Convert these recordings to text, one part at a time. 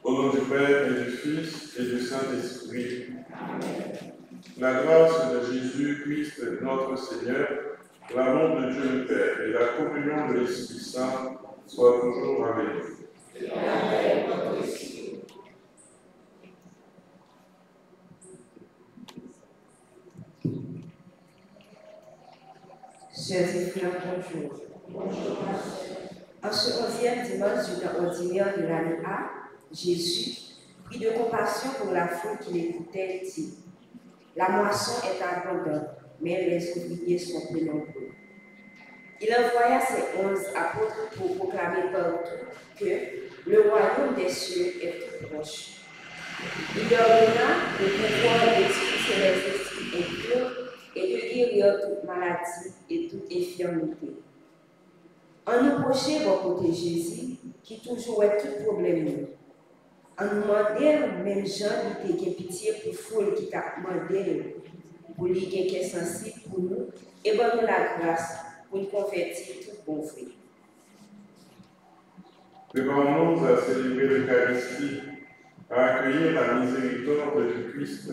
Au nom du Père et du Fils et du Saint-Esprit, la grâce de Jésus-Christ notre Seigneur, l'amour de Dieu le Père et la communion de l'Esprit Saint soient toujours avec vous. Chers et frères, bonjour. En ce 11e dimanche du temps ordinaire de l'année A, Jésus, pris de compassion pour la foule qui l'écoutait, dit: la moisson est abondante, mais les ouvriers sont peu nombreux. Il envoya ses 11 apôtres pour proclamer partout que le royaume des cieux est tout proche. Il leur donna le pouvoir d'expulser les esprits impurs et de guérir toute maladie et toute infirmité. En nous procher bon côté Jésus, qui toujours est tout problème. En nous demandant, même Jean, il était pitié pour foule qui t'a demandé, pour lui qui est sensible pour nous, et bon nous la grâce pour nous convertir tout bon fruit. Préparons-nous à célébrer l'Eucharistie, à accueillir la miséricorde du Christ,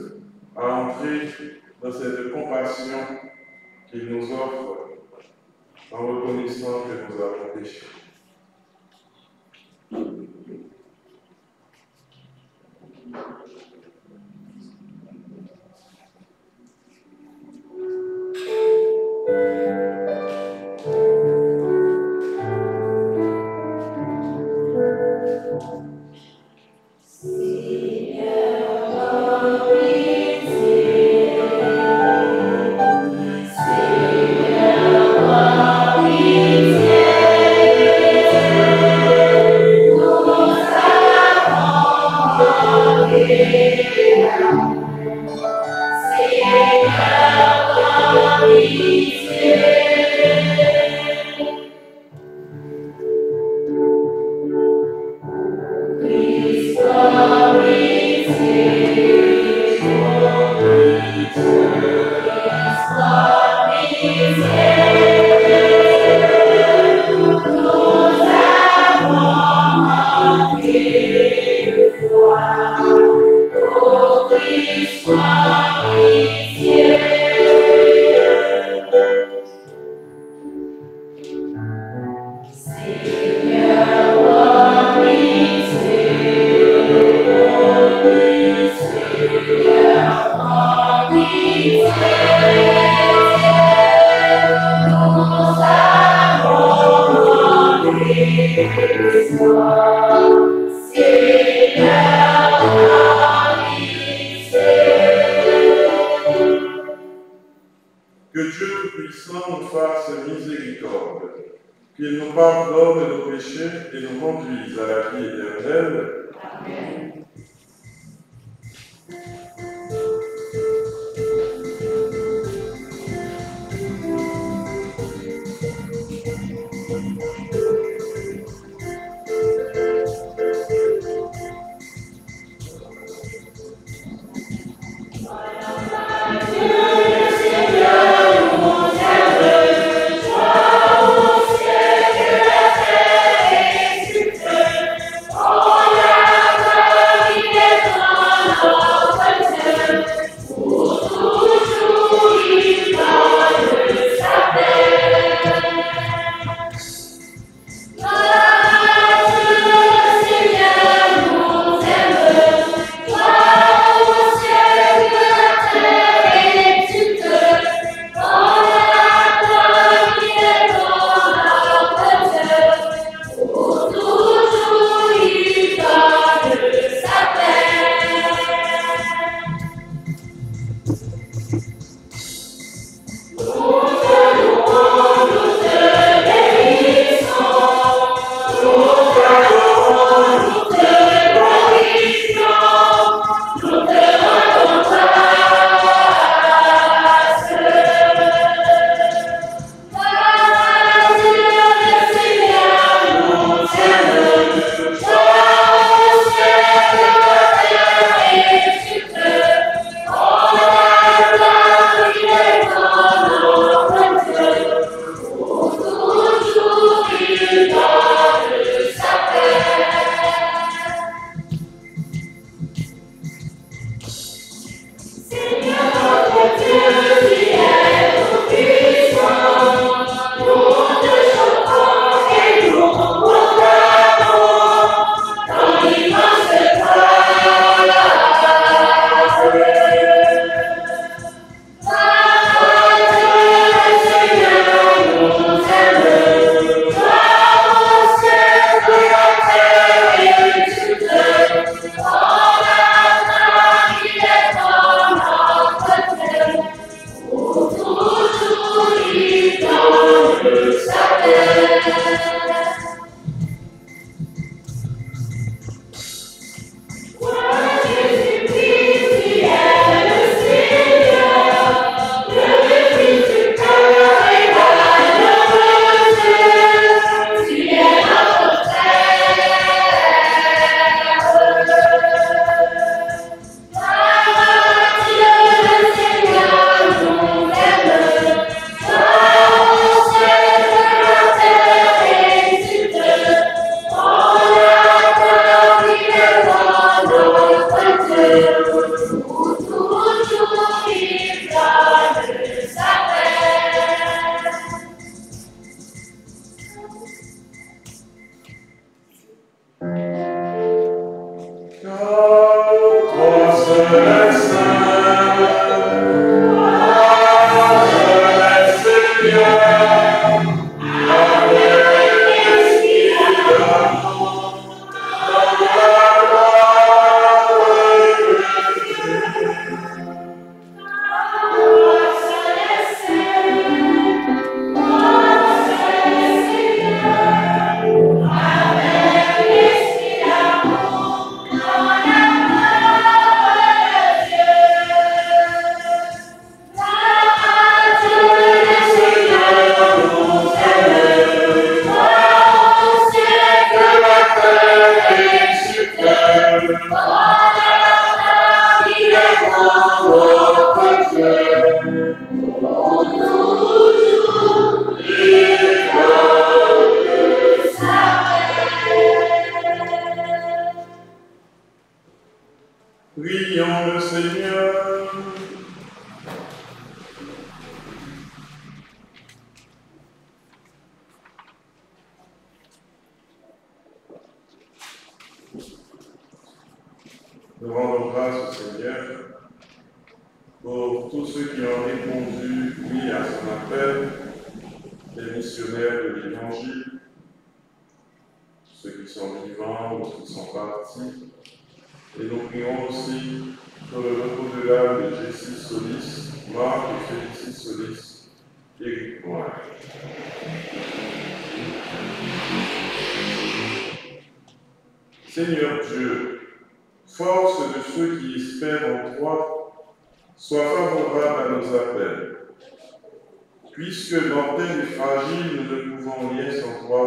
à entrer dans cette compassion qu'il nous offre en reconnaissant que nous avons péché. Que Dieu Tout-Puissant nous fasse miséricorde, qu'il nous pardonne nos péchés et nous conduise à la vie éternelle. Amen. Prions le Seigneur. Nous rendons grâce au Seigneur pour tous ceux qui ont répondu oui à son appel, les missionnaires de l'Évangile, ceux qui sont vivants ou ceux qui sont partis. Et nous prions aussi pour le repos de l'âme de Jessie Solis, Marc et Félicie Solis, Éric Moine. Seigneur Dieu, force de ceux qui espèrent en toi, sois favorable à nos appels. Puisque mortels et fragiles, nous ne pouvons rien sans toi,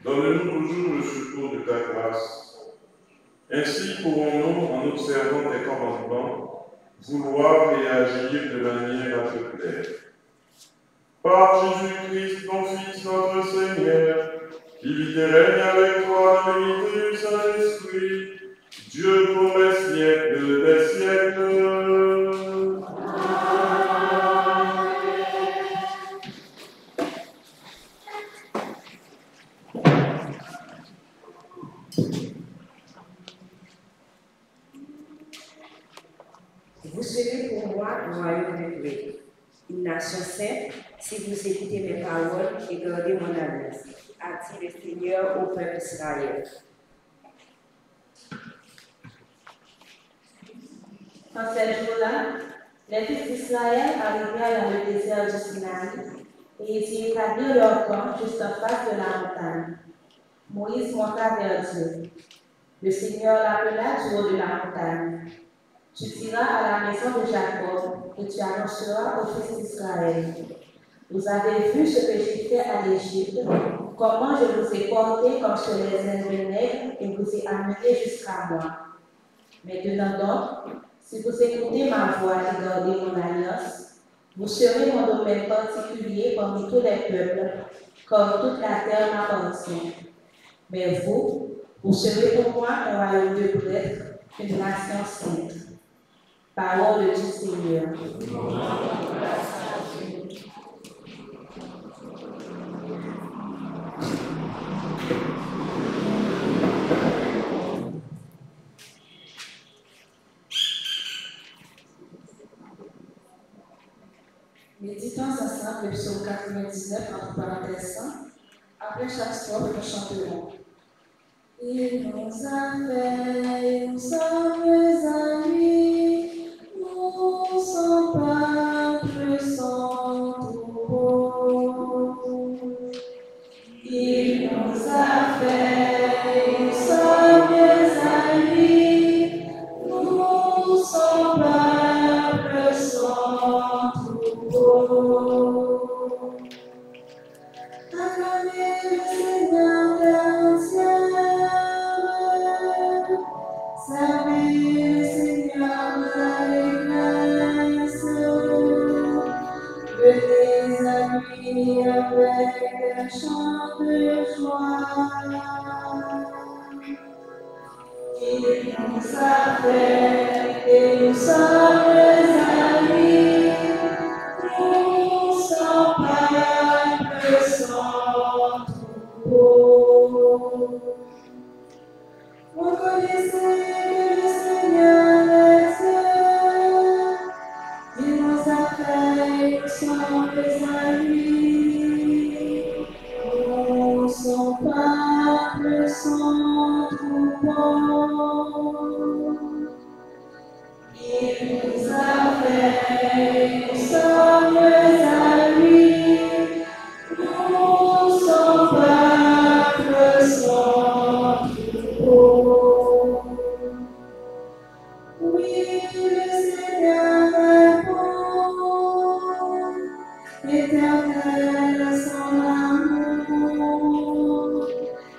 donne-nous toujours le secours de ta grâce. Ainsi pourrons-nous, en observant tes commandements, vouloir et agir de manière à te plaire. Par Jésus-Christ, ton Fils, notre Seigneur, qui vit et règne avec toi dans l'unité du Saint-Esprit, Dieu pour les siècles des siècles. Vous serez pour moi un royaume de paix, une nation sainte, si vous écoutez mes paroles et gardez mon alliance, a dit le Seigneur au peuple d'Israël. En ces jours-là, les fils d'Israël arrivèrent dans le désert du Sinaï et ils y établirent leur camp juste en face de la montagne. Moïse monta vers Dieu. Le Seigneur l'appela du haut de la montagne. Tu diras à la maison de Jacob et tu annonceras aux fils d'Israël. Vous avez vu ce que j'ai fait à l'Égypte, comment je vous ai porté comme sur les ailes de nègre et vous ai amené jusqu'à moi. Maintenant donc, si vous écoutez ma voix et gardez mon alliance, vous serez mon domaine particulier parmi tous les peuples, comme toute la terre m'appartient. Mais vous serez pour moi un royaume de prêtres, une nation sainte. Parole du Seigneur. Méditons ensemble le psaume 99 entre parenthèses 100. Après chaque strophe, nous chanterons. Il nous a fait une sommes amis, nous son peuple son troupeau. Il nous a fait une sommes amis, nous son peuple son troupeau. Acclamez le Seigneur de l'ancien. Salut le Seigneur de l'Église, venez à lui avec un chant de joie. Il nous a fait et nous sommes amis, nous sommes peuple son troupeau. Reconnaissez que le Seigneur Oui, le Seigneur répond, éternel son amour,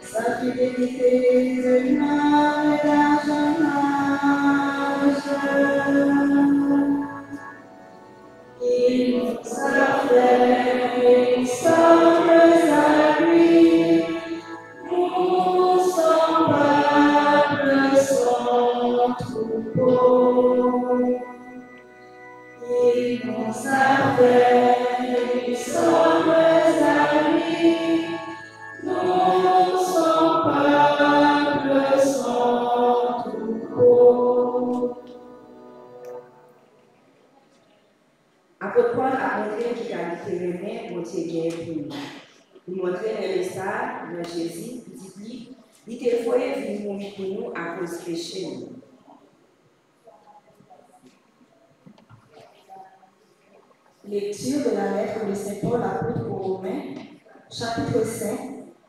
sa fidélité demeure d'âge en âge. Il nous a fait semblables à lui, nous semblables son troupeau. Il nous a fait semblables à lui, nous semblables son troupeau. Apôtre Paul a montré qu'il a littéralement montré bien pour nous. Il montrait le message de Jésus, il dit qu'il faut vivre mourir pour nous à cause du péché. Lecture de la lettre de Saint Paul apôtre aux Romains, chapitre 5,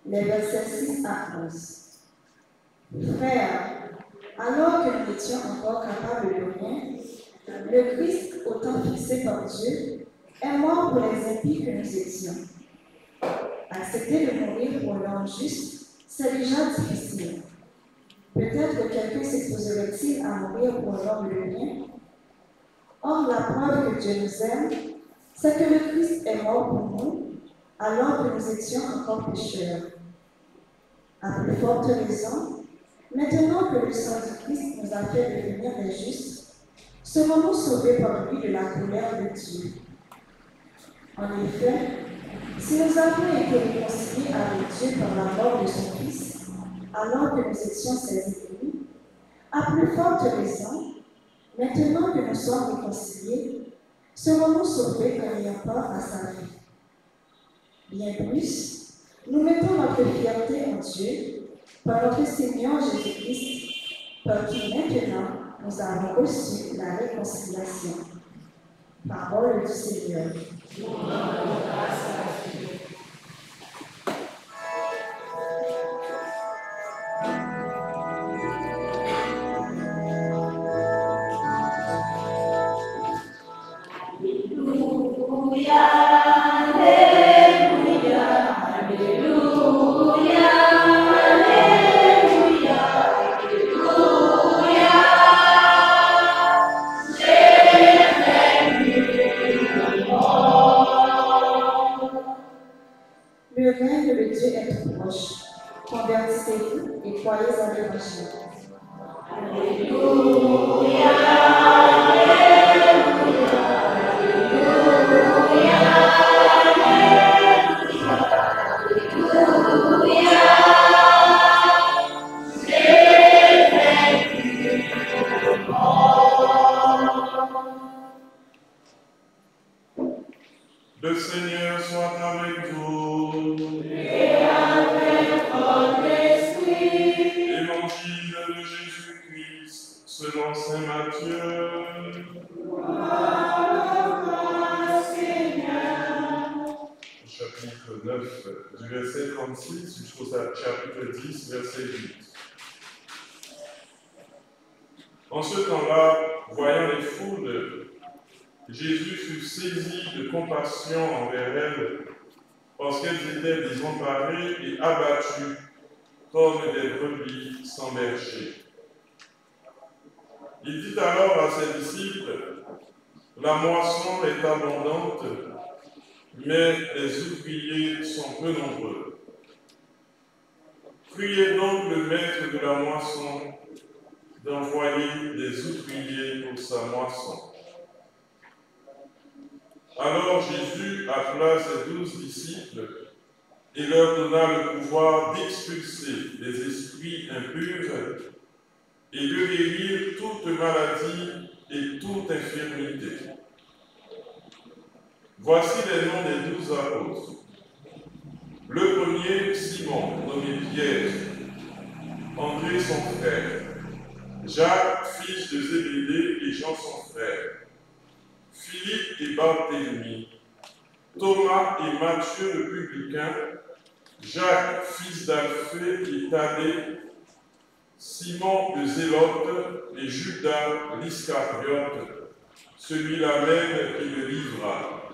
les versets 6 à 11. Frères, alors que nous étions encore capables de rien, le Christ, au temps fixé par Dieu, est mort pour les impies que nous étions. Accepter de mourir pour l'homme juste, c'est déjà difficile. Peut-être que quelqu'un s'exposerait-il à mourir pour l'homme de bien. Or, la preuve que Dieu nous aime, c'est que le Christ est mort pour nous, alors que nous étions encore pécheurs. À plus forte raison, maintenant que le sang du Christ nous a fait devenir les justes, serons-nous sauvés par lui de la colère de Dieu. En effet, si nous avons été réconciliés avec Dieu par la mort de son Fils, alors que nous étions ses ennemis, à plus forte raison, maintenant que nous sommes réconciliés, serons-nous sauvés en ayant part à sa vie. Bien plus, nous mettons notre fierté en Dieu par notre Seigneur Jésus-Christ, par qui maintenant nous avons reçu la réconciliation. Parole du Seigneur. Le règne de Dieu est tout proche. Convertissez-vous et croyez à l'Évangile. Alléluia, Le Seigneur soit avec vous. et avec votre esprit. Évangile de Jésus-Christ selon saint Matthieu. Chapitre 9, du verset 36 jusqu'au chapitre 10, verset 8. En ce temps-là, voyant les foules, Jésus fut saisi de compassion envers elles, parce qu'elles étaient désemparées et abattues, comme des brebis sans berger. Il dit alors à ses disciples, « La moisson est abondante, mais les ouvriers sont peu nombreux. Priez donc le maître de la moisson d'envoyer des ouvriers pour sa moisson. » Alors Jésus appela ses 12 disciples et leur donna le pouvoir d'expulser les esprits impurs et de guérir toute maladie et toute infirmité. Voici les noms des 12 apôtres. Le premier, Simon, nommé Pierre, André son frère, Jacques, fils de Zébédée, et Jean son frère, Philippe et Barthélemy, Thomas et Matthieu le publicain, Jacques, fils d'Alphée et Thaddée, Simon le Zélote et Judas l'Iscariote, celui-là même qui le livra.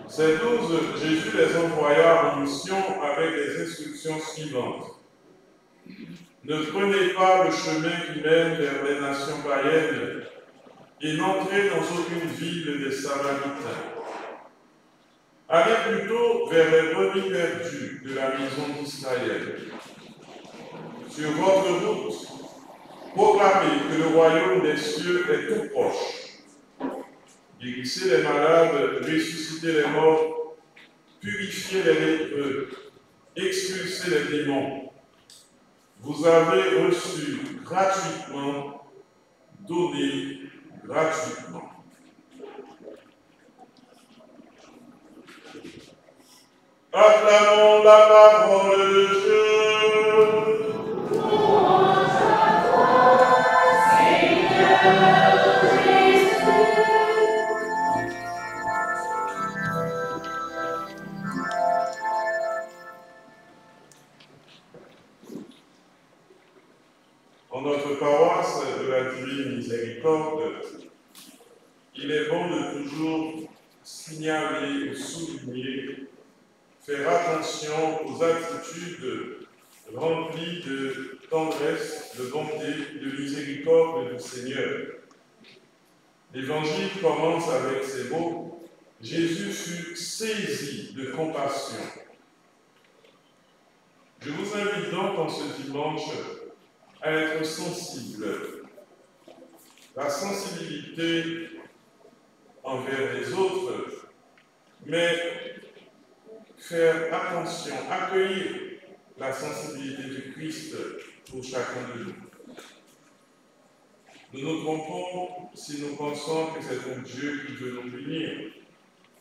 Ces 12, Jésus les envoya en mission avec les instructions suivantes. Ne prenez pas le chemin qui mène vers les nations païennes et n'entrez dans aucune ville des Samaritains. Allez plutôt vers les brebis perdues de la maison d'Israël. Sur votre route, proclamez que le royaume des cieux est tout proche. Guérissez les malades, ressuscitez les morts, purifiez les lépreux, expulsez les démons. Vous avez reçu gratuitement, donnez gratuitement. Acclamons la parole de Dieu. En notre paroisse de la Divine Miséricorde, il est bon de toujours signaler ou souligner, faire attention aux attitudes remplies de tendresse, de bonté, de miséricorde du Seigneur. L'Évangile commence avec ces mots « Jésus fut saisi de compassion ». Je vous invite donc en ce dimanche à être sensible. La sensibilité envers les autres, mais faire attention, accueillir la sensibilité du Christ pour chacun de nous. Nous nous trompons si nous pensons que c'est un Dieu qui veut nous punir,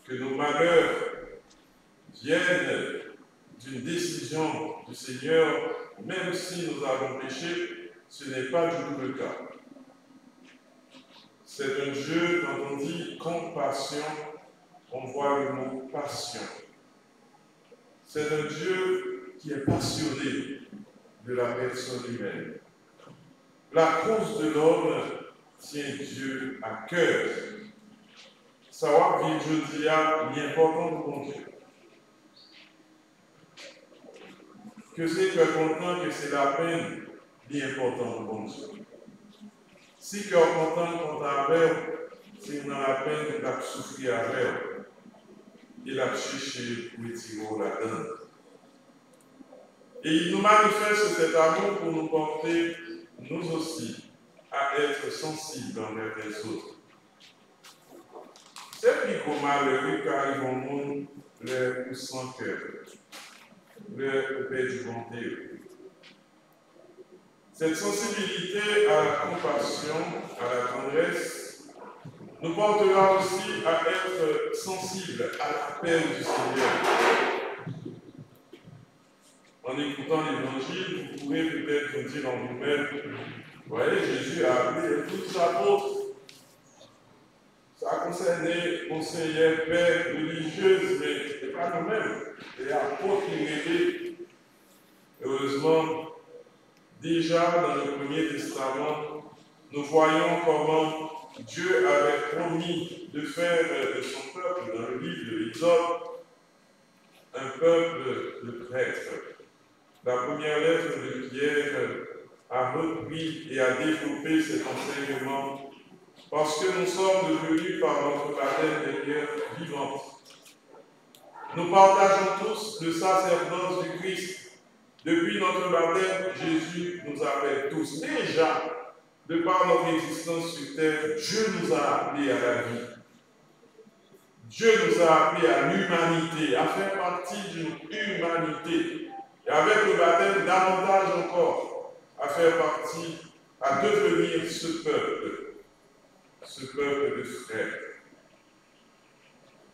que nos malheurs viennent d'une décision du Seigneur, même si nous avons péché, ce n'est pas du tout le cas. C'est un Dieu, quand on dit compassion, on voit le mot passion. C'est un Dieu qui est passionné de la personne humaine. La cause de l'homme tient Dieu à cœur. Savoir vivre, je dis, l'important de mon Dieu. Que c'est que content que c'est la peine, l'important de mon Dieu. Si que content qu'on a avec, c'est dans la peine qu'on a souffert avec, il a cherché pour tirer la donne. Et il nous manifeste cet amour pour nous porter, nous aussi, à être sensibles envers les autres. C'est plus qu'au malheureux car ils vont monde leur sans cœur, leur paix du bonté. Cette sensibilité à la compassion, à la tendresse, nous portera aussi à être sensibles à l'appel du Seigneur. En écoutant l'Évangile, vous pourrez peut-être vous dire en vous-même, vous voyez, Jésus a appelé tous les apôtres. Ça a concerné conseillers, pères, religieuses, mais ce n'est pas nous-mêmes. Les apôtres qui étaient, heureusement, déjà dans le Premier Testament, nous voyons comment Dieu avait promis de faire de son peuple, dans le livre de l'Exode, un peuple de prêtres. La première lettre de Pierre a repris et a développé cet enseignement parce que nous sommes devenus par notre baptême des pierres vivantes. Nous partageons tous le sacerdoce du Christ. Depuis notre baptême, Jésus nous appelle tous. Déjà, de par notre existence sur terre, Dieu nous a appelés à la vie. Dieu nous a appelés à l'humanité, à faire partie d'une humanité. Et avec le baptême, davantage encore, à faire partie, à devenir ce peuple de frères.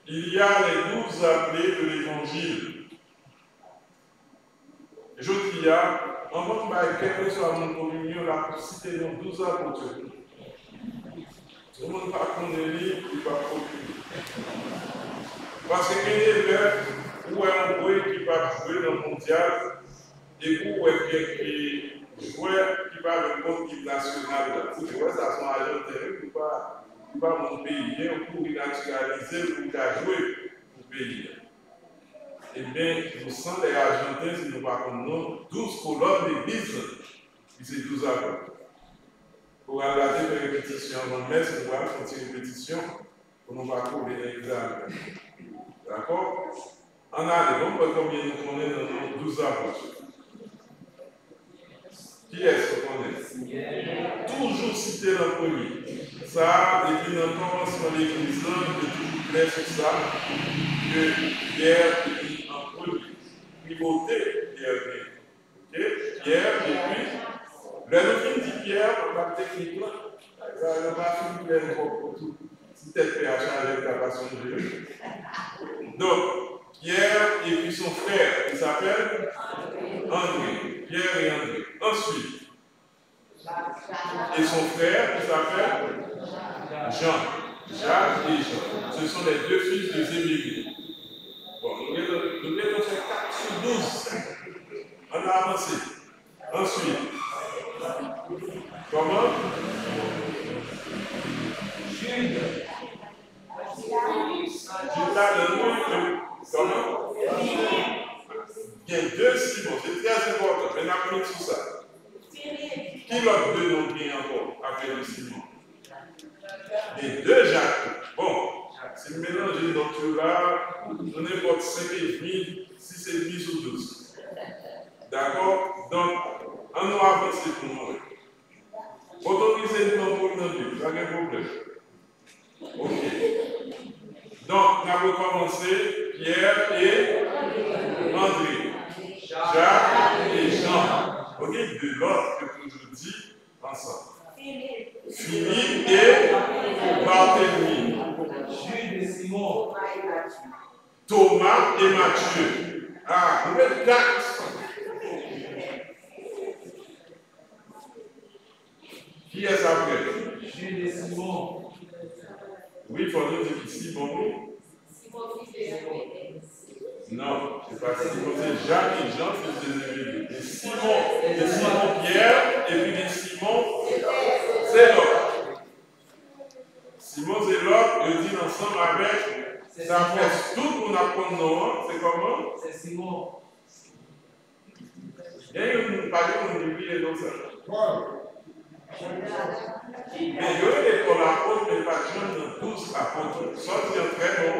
Il y a les 12 appelés de l'Évangile. Je dis, avant que quel que soit mon communion, la cité de 12 apôtres. Tout le monde va connaître, il va procurer. Parce qu'il y a des gens où un bruit qui va jouer dans le mondial et où est bien que joueur qui va le compte national. Vous voyez, ça sont agents terrain qui va mon pays pour naturaliser, pour jouer pour pays. Eh bien, nous sommes les Argentins, si nous parlons 12 colonnes d'église, qui c'est 12 avant. Pour regarder les répétitions avant de mettre, nous allons faire une répétition pour nous parcourir les examens. D'accord? En année, on peut combien nous connaissons dans 12 avant. Qui est-ce qu'on connaît? Toujours citer le premier. Ça, depuis le commencement de l'église, je toujours clair sur ça, que Pierre est en premier. Primauté, Pierre vient. Ok? Pierre, et puis, le nom dit Pierre, on va technique là. Ça ne va pas faire pour tout. Si peut-être Pierre a changé la passion de Dieu. Donc, Pierre et puis son frère, il s'appelle André. Pierre et André. Ensuite, et son frère, il s'appelle Jean. Jacques et Jean. Ce sont les deux fils de Zébédée. Bon, nous allons faire 4 sur 12. On a avancé. Ensuite, comment? Judas de nous, comment? Il y a 2 Simon, c'est très important. Mais on a pris tout ça. Qui l'autre deux noms bien encore après le Simon? Les 2 Jacques. Bon, si vous mélangez notre là, on n'importe 5,5, 6,5 sur 12. D'accord? Donc, on nous avance pour nous. Autoriser le nom pour nous, pas de problème. Ok. Donc, on va recommencer Pierre et André, Jacques et Jean. Ok, de l'autre que je dis ensemble. Philippe et Barthélemy. Jules et Simon. Thomas et Matthieu. Ah, vous êtes 4. Qui est après? Jules et Simon. Oui, il faut nous dire Simon. Non, c'est pas Simon, c'est Jacques et Jean, fils de Zébédée. Et Simon Pierre, et puis les Simon Zélote. Simon Zélote, le dit ensemble avec sa force. Tout le monde apprend le nom, c'est comment? C'est Simon. Il y a une partie qu'on oublie les noms ça. Mais il y a des apôtres, mais pas tous apôtres. Soit qui est très bon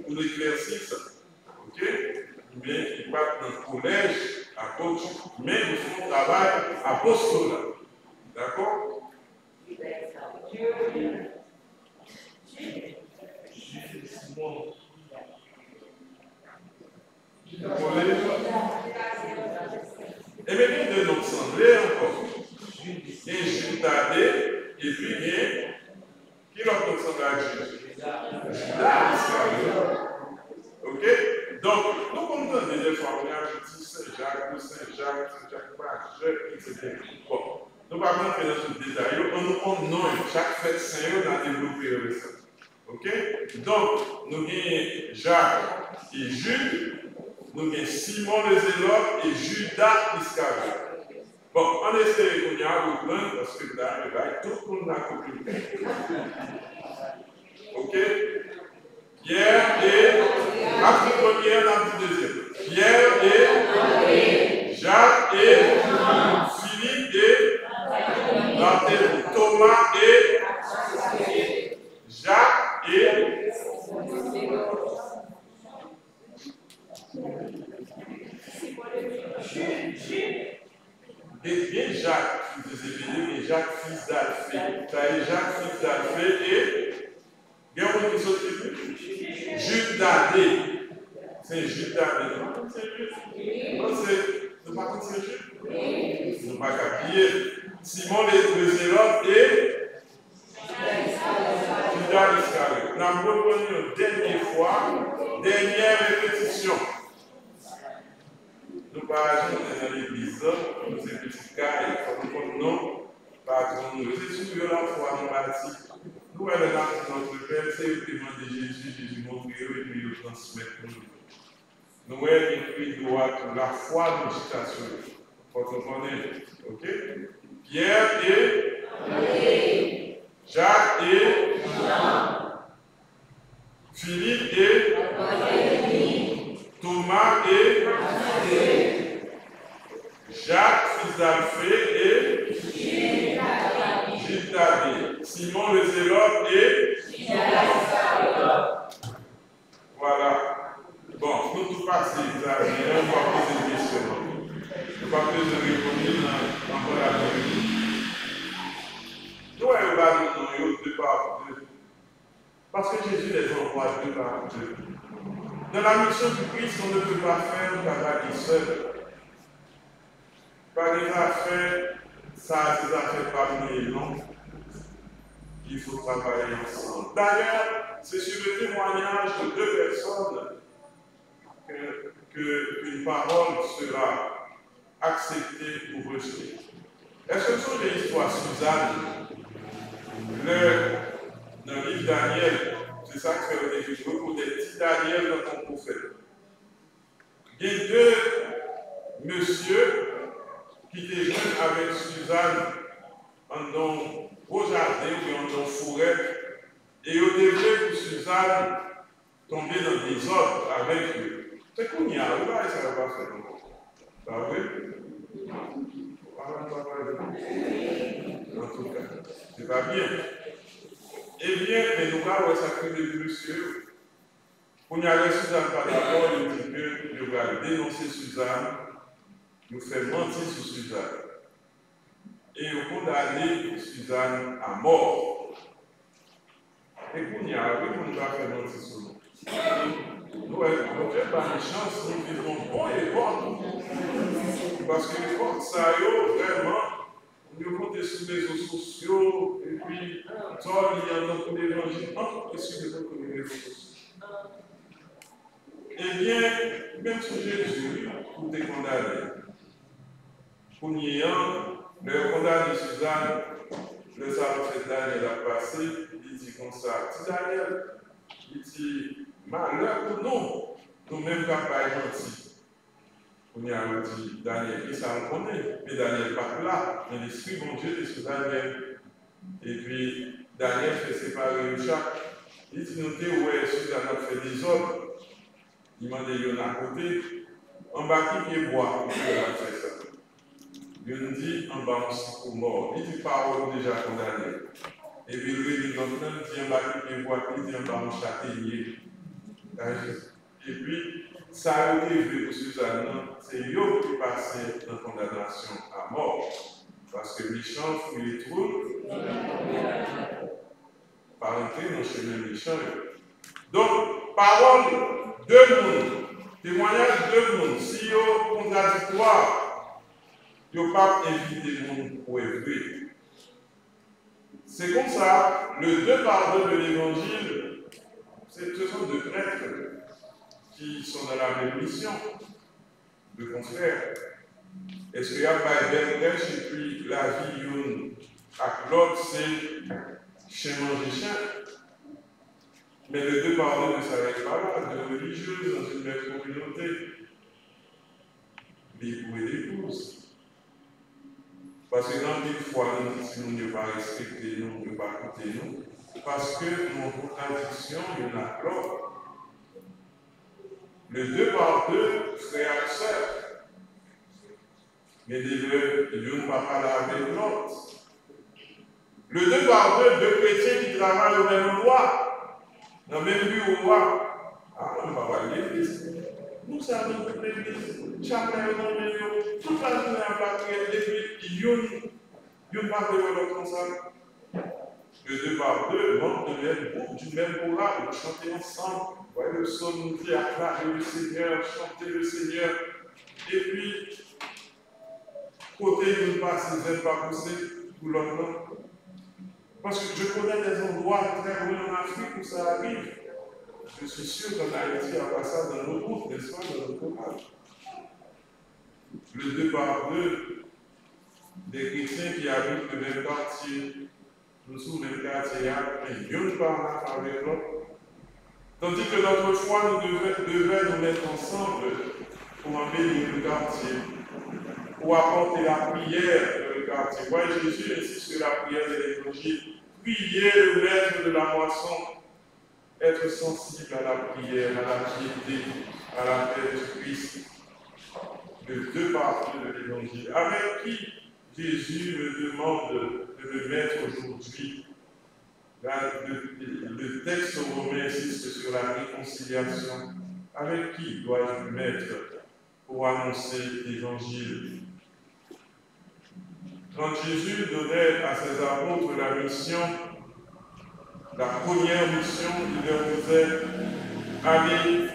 pour l'éclaircir ça. Ok? Mais ils partent dans le collège apôtre, mais ils font travail apostolat. D'accord? Et bien, de nous sembler encore. Et Judas et puis qui l'autre nous semble à Judas Iscariote. Ok? Donc, nous comprenons des fois, on a dit Saint-Jacques, Saint-Jacques, etc. Bon, nous ne allons pas rentrer dans ce détail, on nous compte non, chaque fête Saint, on a développé le récent. Ok? Donc, nous avons Jacques et Jules, nous avons Simon le Zélote et Judas Iscariote. Bon, on essaie de nous reprendre parce que là, tout le monde a compris. Ok? Pierre et. Après première, la deuxième. Pierre et. Jacques et. Philippe et. Barthélemy. Thomas et. Jacques et. Et bien Jacques, fils de Zébédée, et Jacques, fils d'Alphée. Ça est Jacques, fils d'Alphée et. Bien, on qui sont Judas. C'est Judas. C'est Judas. Nous pas contre c'est Judas. Nous pas capiller. Simon le Zélote et. Judas Iscariote. Nous avons revenu une dernière fois, dernière répétition. Nous parlons dans l'église, nous sommes petits cas, nous connaissons patron, nous sommes la foi, nous bâtis. Nous, elle est là pour notre Père, c'est le témoin de Jésus, Jésus montre et puis le transmettre pour nous. Nous, elle écrit droit la foi de l'éducation. Vous comprenez? Ok? Pierre et André. Jacques et Jean. Philippe et André. Thomas et Mathieu. Jacques, fils d'Alphée et Gilles David. Simon le Zélote et voilà. Bon, nous tous passons, on va poser une question. Je ne vais pas plus de répondre dans la vérité. Nous, on va nous deux par deux. Parce que Jésus les envoie deux par deux. Dans la mission du Christ, on ne peut pas faire le travail seul. Pas des affaires, ça, des affaires parmi les noms. Il faut travailler ensemble. D'ailleurs, c'est sur le témoignage de deux personnes qu'une parole sera acceptée ou rejetée. Est-ce que ce sont des histoires Suzanne? Dans le livre Daniel, c'est ça que fait le défi, beaucoup des petits Daniel dans ton prophète. Il y a deux messieurs qui étaient jeunes avec Suzanne dans au jardin ou dans forêt, et au début pour Suzanne tomber dans des ordres avec eux. C'est qu'on y a, là, et ça ne va pas faire encore. Pas vrai? En tout cas, c'est pas bien. Eh bien, mais nous avons sacré de monsieur. Pour y aller Suzanne par d'abord, il dit que nous allons dénoncer Suzanne, nous faire mentir sur Suzanne. Et on condamne Suzanne à mort. Et pour y arriver, on va faire mentir sur nous. Nous n'avons pas de chance, nous vivons bon et bon. Parce que les forces, ça y est, vraiment, nous comptons sur les réseaux sociaux, et puis, toi, il y a dans l'évangile, et sur les réseaux sociaux. Eh bien, même sur Jésus, pour te condamner, pour n'y le condamné Suzanne, le savant fait Daniel a passé, il dit comme ça, petit Daniel, il dit, malheur pour nous, nous-mêmes capables de mentir. On y a dit, Daniel, et ça on connaît, mais Daniel pas là, mais l'Esprit bon Dieu est sur Daniel. Et puis, Daniel fait séparer le chat. Il dit, notez où est Suzanne a fait des ordres. Il m'a dit, il y en a à côté, en bas qui est bois, il a fait ça. Il nous dit, en bas aussi pour mort. Il dit, parole déjà condamnée. Et puis, lui, il dit, en bas qui est bois, il dit, en bas on châtaignier. Et puis, ça a été vu pour Suzanne, c'est eux qui passaient dans la condamnation à mort. Parce que méchant, il les trouve. Par entrer dans le chemin méchant. Donc, parole de monde, témoignage de monde, si ils sont contradictoires, ils ne peuvent pas inviter le monde pour élever. C'est comme ça, le deux pardons de l'évangile, ce sont deux prêtres qui sont dans la même mission, de confrères. Est-ce qu'il y a pas de brèche et puis la vie une à l'autre, c'est chien manger chien? Mais les deux pardons ne s'arrêtent pas là, de religieuses dans une même communauté. L'époux et l'épouse. Parce que dans une fois, si nous ne pas respecter nous, ne pas écouter nous, parce que nos contradictions, il y en a l'autre. Les deux par deux, frères et sœurs. Mais les deux, ils ne pas parler avec l'autre. Le deux par deux chrétiens qui travaillent au même endroit, dans le même lieu au roi. Ah, on ne va pas l'église. Nous savons que l'église, chacun est dans le milieu, toute la journée en patrie, et puis ils ne parlent pas de l'autre comme ça. Le deux par deux, membres du même chorale, chanter ensemble. Voyez le psaume nous dit acclamer le Seigneur, chanter le Seigneur. Et puis, côté d'une passe, ils n'aiment pas pousser pour l'autre. Parce que je connais des endroits très loin en Afrique où ça arrive. Je suis sûr qu'en Haïti, il n'y a pas ça dans nos groupes, n'est-ce pas, dans nos chorales. Le deux par deux, des chrétiens qui habitent le même quartier, nous sommes le même quartier, mais Dieu ne parle pas avec l'autre. Tandis que notre foi nous devait nous mettre ensemble pour embellir le quartier. pour apporter la prière dans le quartier. Moi, Jésus insiste sur la prière de l'Évangile. Prier le maître de la moisson, être sensible à la prière, à la piété, à la paix du Christ. De deux parties de l'Évangile. Avec qui Jésus me demande de me mettre aujourd'hui. Le texte romain insiste sur la réconciliation. Avec qui dois-je me mettre pour annoncer l'Évangile? Quand Jésus donnait à ses apôtres la mission, la première mission, il leur disait « Allez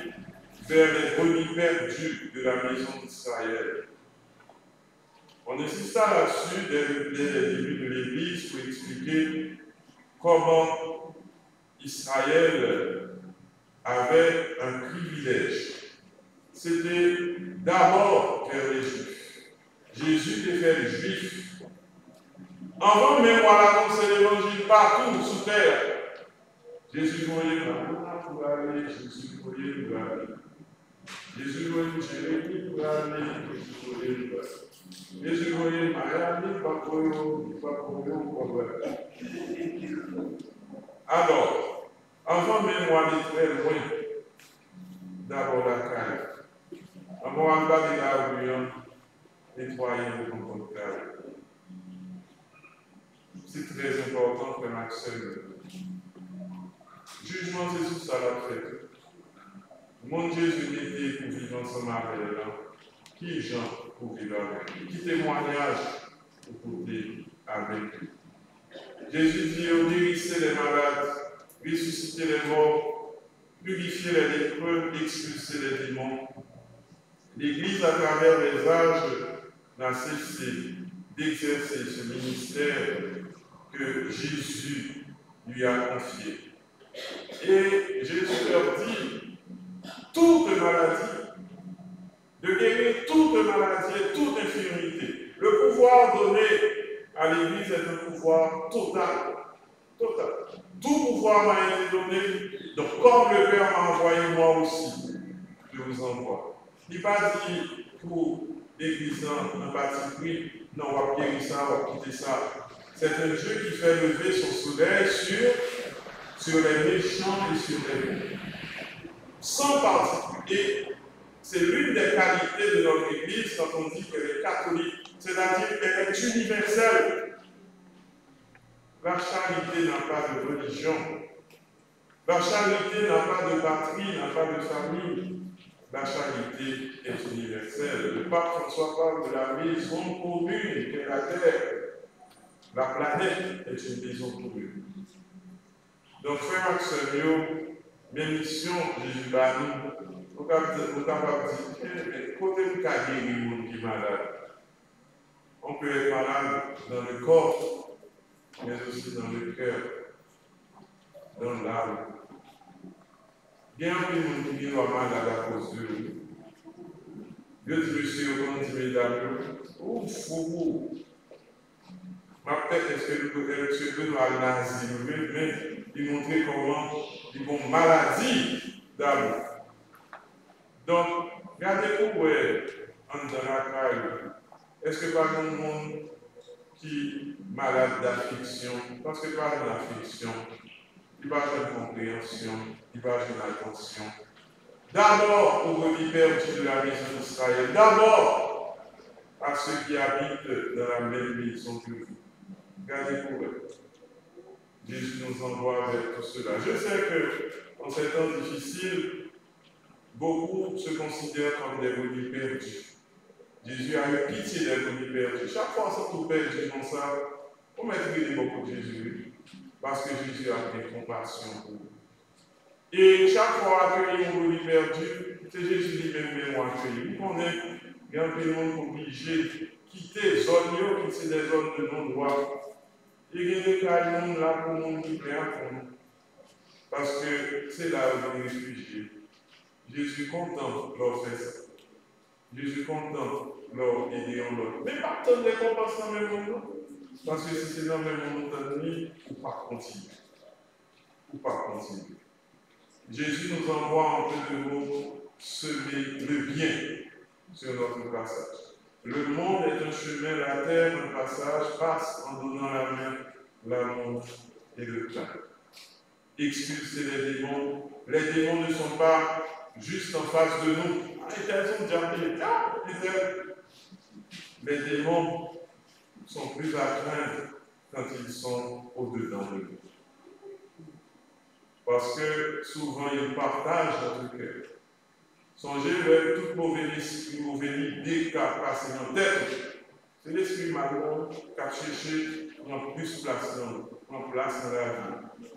vers les brebis perdues de la maison d'Israël ». On insista là-dessus dès le début de l'Église pour expliquer comment Israël avait un privilège. C'était d'abord faire les Juifs. Jésus était fait juif. Avant même on a annoncé l'Évangile partout sous terre. Jésus voyait pour aller, Jésus voyait pour aller. Jésus voyait Jérémie pour aller, Jésus voyait pour aller. Jésus voyait Miami, pas pour eux, pour aller. Alors, avant même on aller très loin, d'abord la caille. Avant on va aller la rue, nettoyer le comportement. C'est très important que Maxime. Jugement, c'est tout ça la fête. Mon Jésus n'était pour vivre ensemble avec elle. Qui Jean pour vivre avec lui? Qui témoignage pour côté avec lui? Jésus dit, guérissez les malades, ressuscitez les morts, purifiez les lépreux, expulsez les démons. L'Église, à travers les âges, n'a cessé d'exercer ce ministère que Jésus lui a confié. Et Jésus leur dit, toute maladie, de guérir toute maladie et toute infirmité. Le pouvoir donné à l'Église est un pouvoir total. Total. Tout pouvoir m'a été donné, donc comme le Père m'a envoyé, moi aussi, je vous envoie. Il n'est pas dit pour l'Église en particulier, non, on va guérir ça, on va quitter ça. C'est un Dieu qui fait lever son soleil sur les méchants et sur les bons. Sans particulier, c'est l'une des qualités de notre Église quand on dit qu'elle est catholique, c'est-à-dire qu'elle est universelle. La charité n'a pas de religion. La charité n'a pas de patrie, n'a pas de famille. La charité est universelle. Le pape François parle de la maison commune qu'est la Terre. La planète est une maison commune. Donc, frère Maxime, mes missions, Jésus Bani, on est capable de dire, côté de guérir les gens qui sont malades, on peut être malade dans le corps, mais aussi dans le cœur, dans l'âme. Il y a un peu qui sont malades à cause de nous. Dieu dit, monsieur, on dit, mesdames, ou fou. Peut-être est-ce que le peut nous aller dans l'asile, mais il montrait comment ils ont maladie d'amour. Donc, regardez-vous, dans la caille, est-ce que pas tout le monde qui est malade d'affliction, parce que pas de l'affliction, il va faire une compréhension, il va faire une attention. D'abord, pour le perdu de la maison d'Israël, d'abord à ceux qui habitent dans la même maison que vous. Regardez-vous, Jésus nous envoie vers tout cela. Je sais que dans ces temps difficiles, beaucoup se considèrent comme des brebis perdus. Jésus a eu pitié des brebis perdus. Chaque fois qu'on trouve perdu dans ça, on met beaucoup de Jésus, parce que Jésus a pris compassion pour nous. Et chaque fois accueillir un brebis perdu, c'est Jésus lui-même qui m'a accueilli. Nous connaissons, il y a un peu de monde obligé de quitter les zones, quitter les zones de non-droit. Il y a des cas de monde là pour nous qui prennent pour nous. Parce que c'est là où on est réfugiés. Jésus est content leur faire ça. Jésus est content leur aider en l'autre. Mais pas tant de récompenses dans le même monde. Parce que si c'est dans le même monde, ou pas continuer. Ou pas continuer. Jésus nous envoie en peu de mots semer le bien sur notre passage. Le monde est un chemin, la terre un passage, passe en donnant la main, l'amour et le pain. Expulser les démons ne sont pas juste en face de nous. Elles sont déjà les démons sont plus à craindre quand ils sont au-dedans de nous. Parce que souvent ils partagent notre cœur. Songez vers toute mauvaise idée qui a passé dans notre tête. C'est l'esprit malin qui a cherché prendre plus place dans la vie.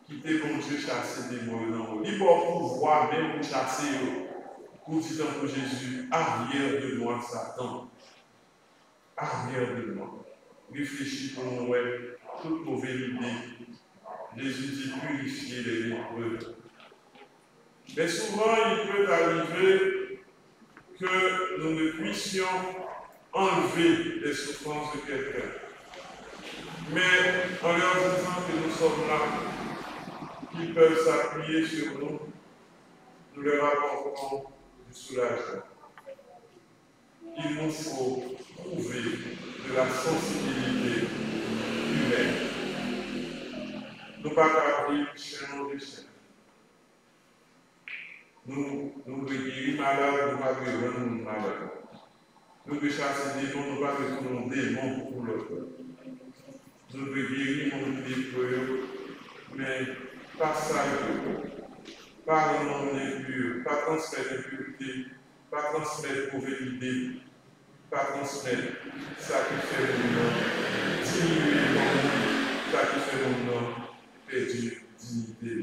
Quitter mon Dieu chasser des démons. Il va pouvoir même pour chasser pour dire pour Jésus, arrière de moi Satan. Arrière de moi. Réfléchis pour nous, toute mauvaise idée. Jésus dit purifier les lépreux. Mais souvent, il peut arriver que nous ne puissions enlever les souffrances de quelqu'un. Mais en leur disant que nous sommes là, qu'ils peuvent s'appuyer sur nous, nous leur apportons du soulagement. Il nous faut trouver de la sensibilité humaine. Nous ne pouvons pas vivre chaînon de chaîne. Nous guérir malade, nous ne pouvons pas guérir malade. Nous devons chasser des démons, nous ne pouvons pas retourner des démons pour l'autre. Nous devons guérir mon lépreux, mais pas ça, pas un nom impur, pas transmettre l'impureté, pas transmettre mauvaise idée, pas transmettre ça qui fait mon nom, diminuer mon nom, ça qui fait mon nom, perdu dignité.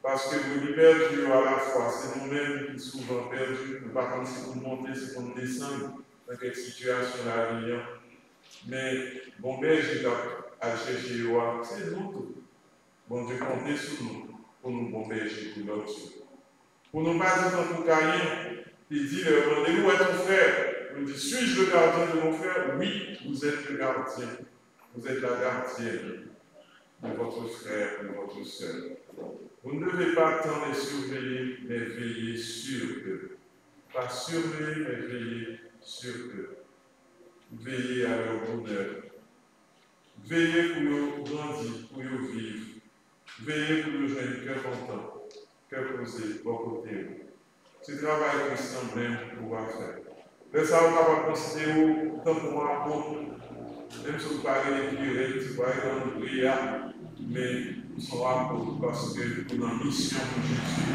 Parce que nous perdons à la fois, c'est nous-mêmes qui sommes souvent perdus, nous ne pas si pour monter, c'est pour nous descendre dans quelle situation la vie. Mais bon berger à chercher, c'est nous tous. Bon Dieu comptez sur nous pour nous bon berger pour l'autre. Pour nous pas dire pour Caïn, il dit, demandez-nous où est ton frère? Il dit, suis-je le gardien de mon frère? Oui, vous êtes le gardien. Vous êtes la gardienne de votre frère, de votre soeur. Vous ne devez pas tant les surveiller, mais veiller sur eux. Pas surveiller, mais veiller sur eux. Veiller à leur bonheur. Veiller pour eux grandir, pour eux vivre. Veiller pour eux jouer un cœur content, cœur posé, bon côté. C'est le travail Christian même pouvoir faire. Mais ça, on va pas considérer tant pour moi, même si vous parlez des curés, vous parlez dans le prière, mais nous sommes apôtres parce que nous avons une mission pour Jésus.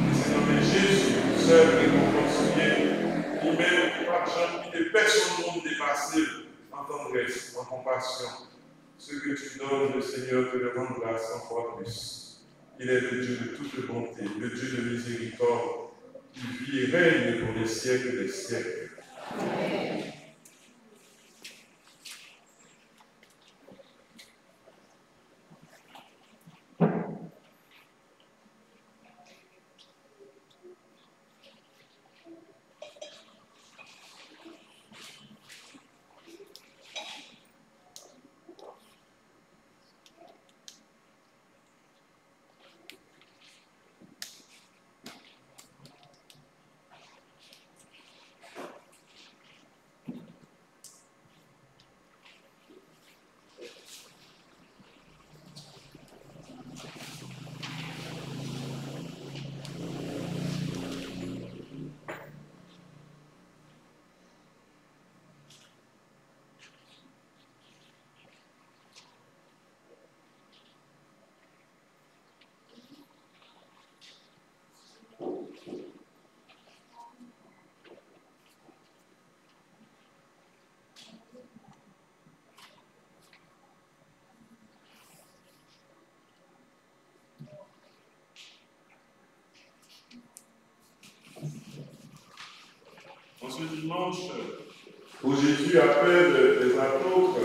Et c'est dans Jésus, seul et réconcilié, qui même pas de gens qui ne personne au monde dépassé en tendresse, en compassion. Ce que tu donnes, le Seigneur te le rendra 100 fois plus. Il est le Dieu de toute bonté, le Dieu de miséricorde, qui vit et règne pour les siècles des siècles. Amen. Ce dimanche, où Jésus appelle les apôtres,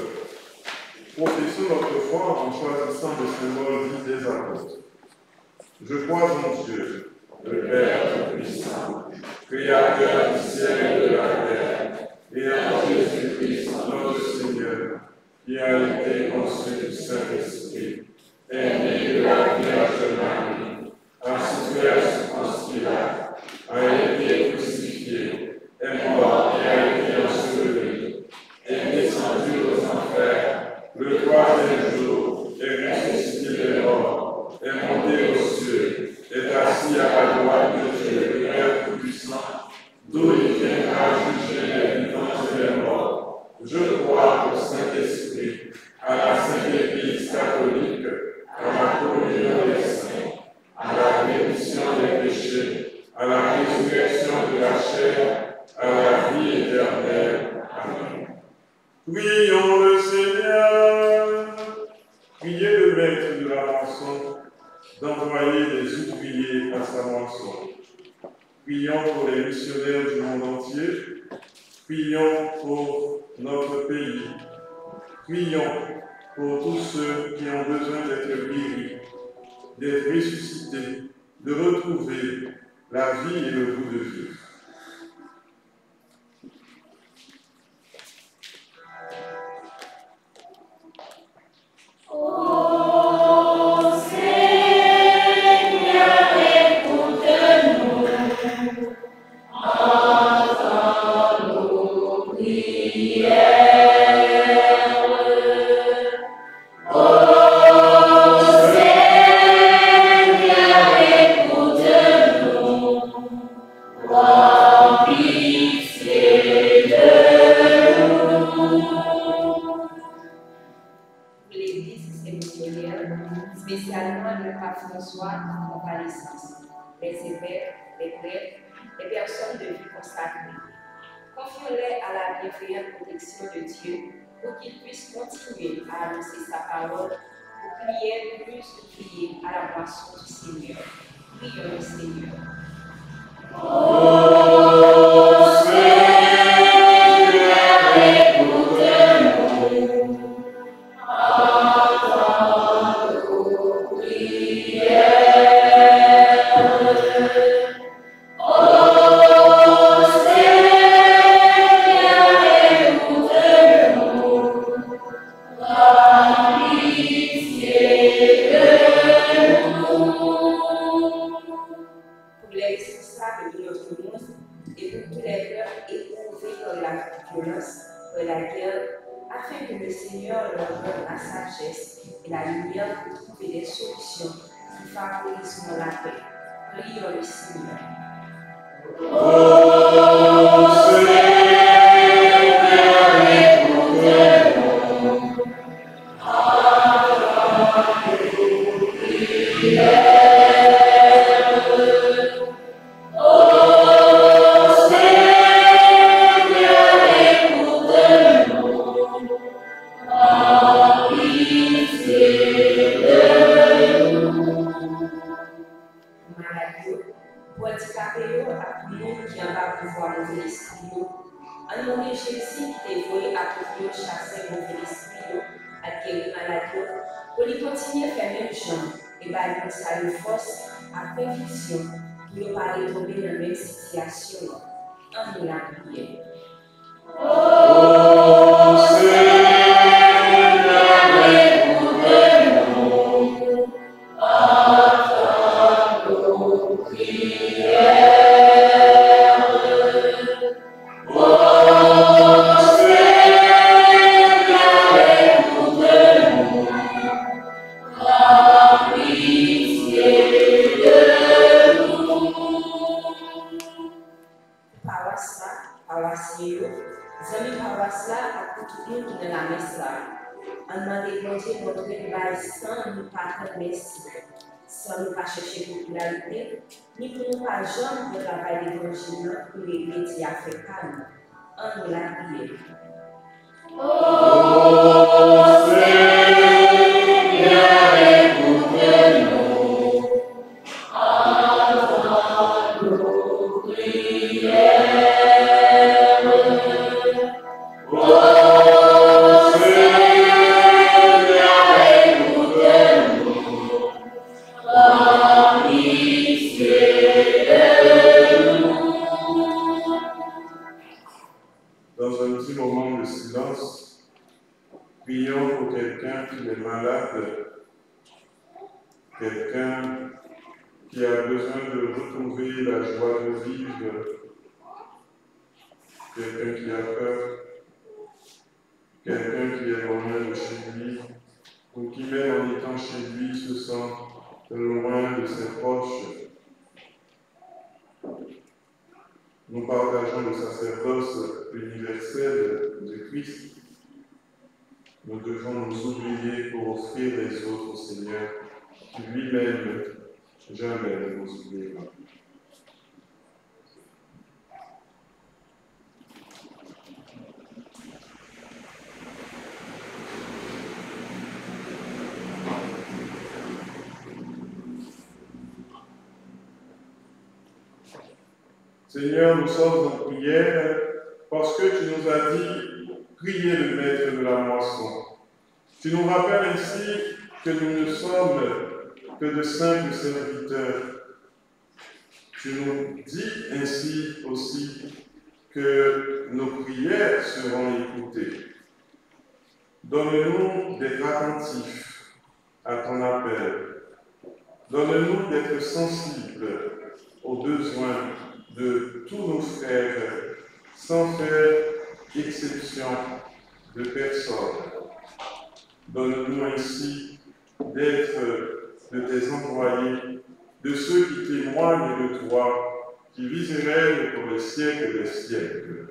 professons notre foi en choisissant le symbole dit des apôtres. Je crois en Dieu, le Père Tout-Puissant, Créateur du ciel et de la terre, et en Jésus-Christ, notre Seigneur, qui a été conçu du Saint-Esprit, est né de la Vierge Marie, a souffert sous Ponce Pilate, a été crucifié, est mort et a été maître de la moisson d'envoyer des ouvriers à sa moisson. Prions pour les missionnaires du monde entier. Prions pour notre pays. Prions pour tous ceux qui ont besoin d'être guéris, d'être ressuscités, de retrouver la vie et le goût de vivre. Spécialement le pape François en convalescence, les évêques, les prêtres, les personnes de vie consacrée. Confions-les à la bienveillante protection de Dieu pour qu'ils puissent continuer à annoncer sa parole, pour qu'il y ait plus d'ouvriers à la moisson du Seigneur. Prions le Seigneur. Et la lumière pour trouver des solutions qui favorisent la paix. Prions le Seigneur. Qui nous paraît tomber dans la même situation, en nous la prière. Sans nous pas chercher popularité, ni pour nous pas jamais le travail d'évangile pour les métiers africains. En nous la prière. Quelqu'un qui a besoin de retrouver la joie de vivre, quelqu'un qui a peur, quelqu'un qui est loin de chez lui, ou qui même en étant chez lui se sent loin de ses proches. Nous partageons le sacerdoce universel de Christ. Nous devons nous oublier pour offrir les autres au Seigneur, qui lui-même jamais ne nous oubliera. Seigneur, nous sommes en prière parce que tu nous as dit, priez le maître de la moisson. Tu nous rappelles ainsi que nous ne sommes que de simples serviteurs. Tu nous dis ainsi aussi que nos prières seront écoutées. Donne-nous d'être attentifs à ton appel. Donne-nous d'être sensibles aux besoins de tous nos frères, sans faire exception de personne. Donne-nous ainsi d'être de tes envoyés, de ceux qui témoignent de toi, qui vivent et règnent pour les siècles des siècles.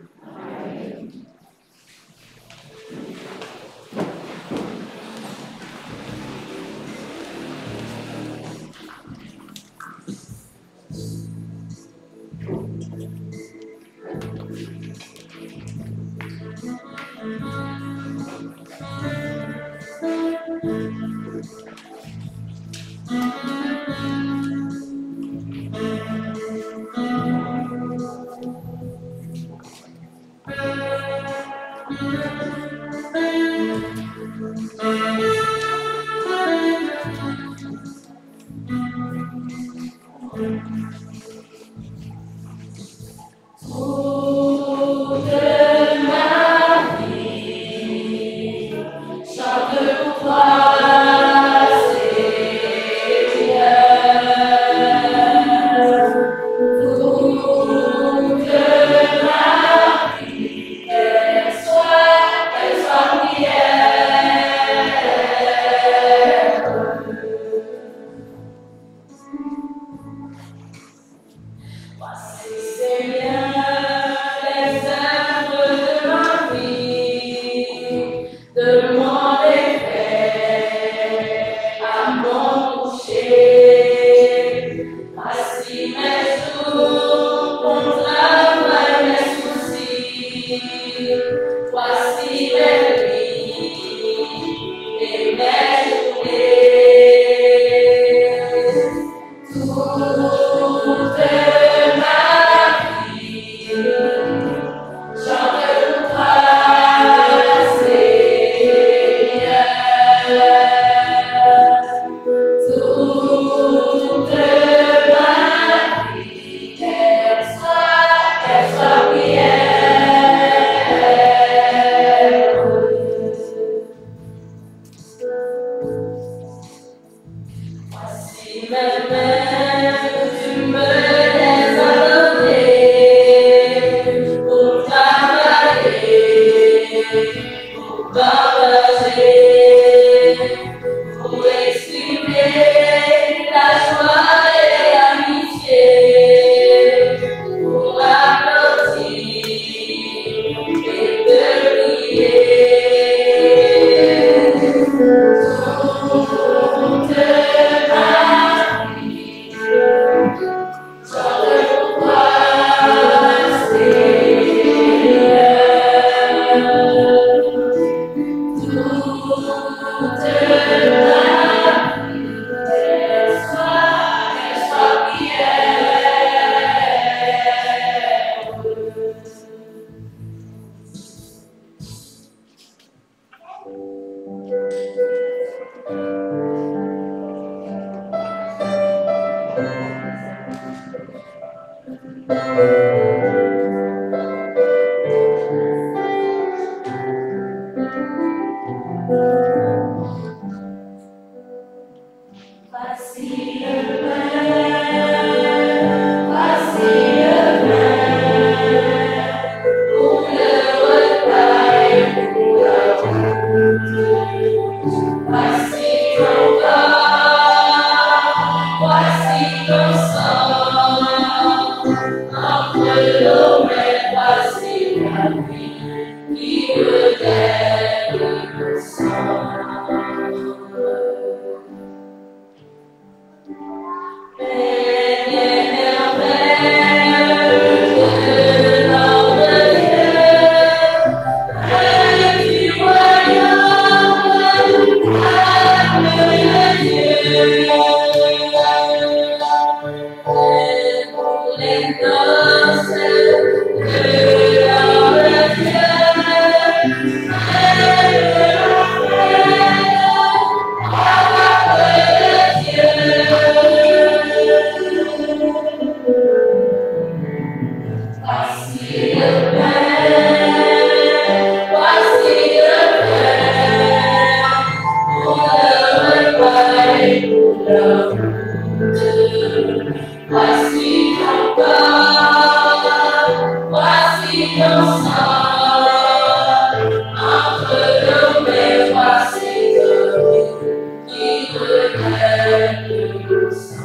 Amen. Entonces Voici ton corps, voici ton sang, entre nos mains, voici ton vie qui redonne le sang.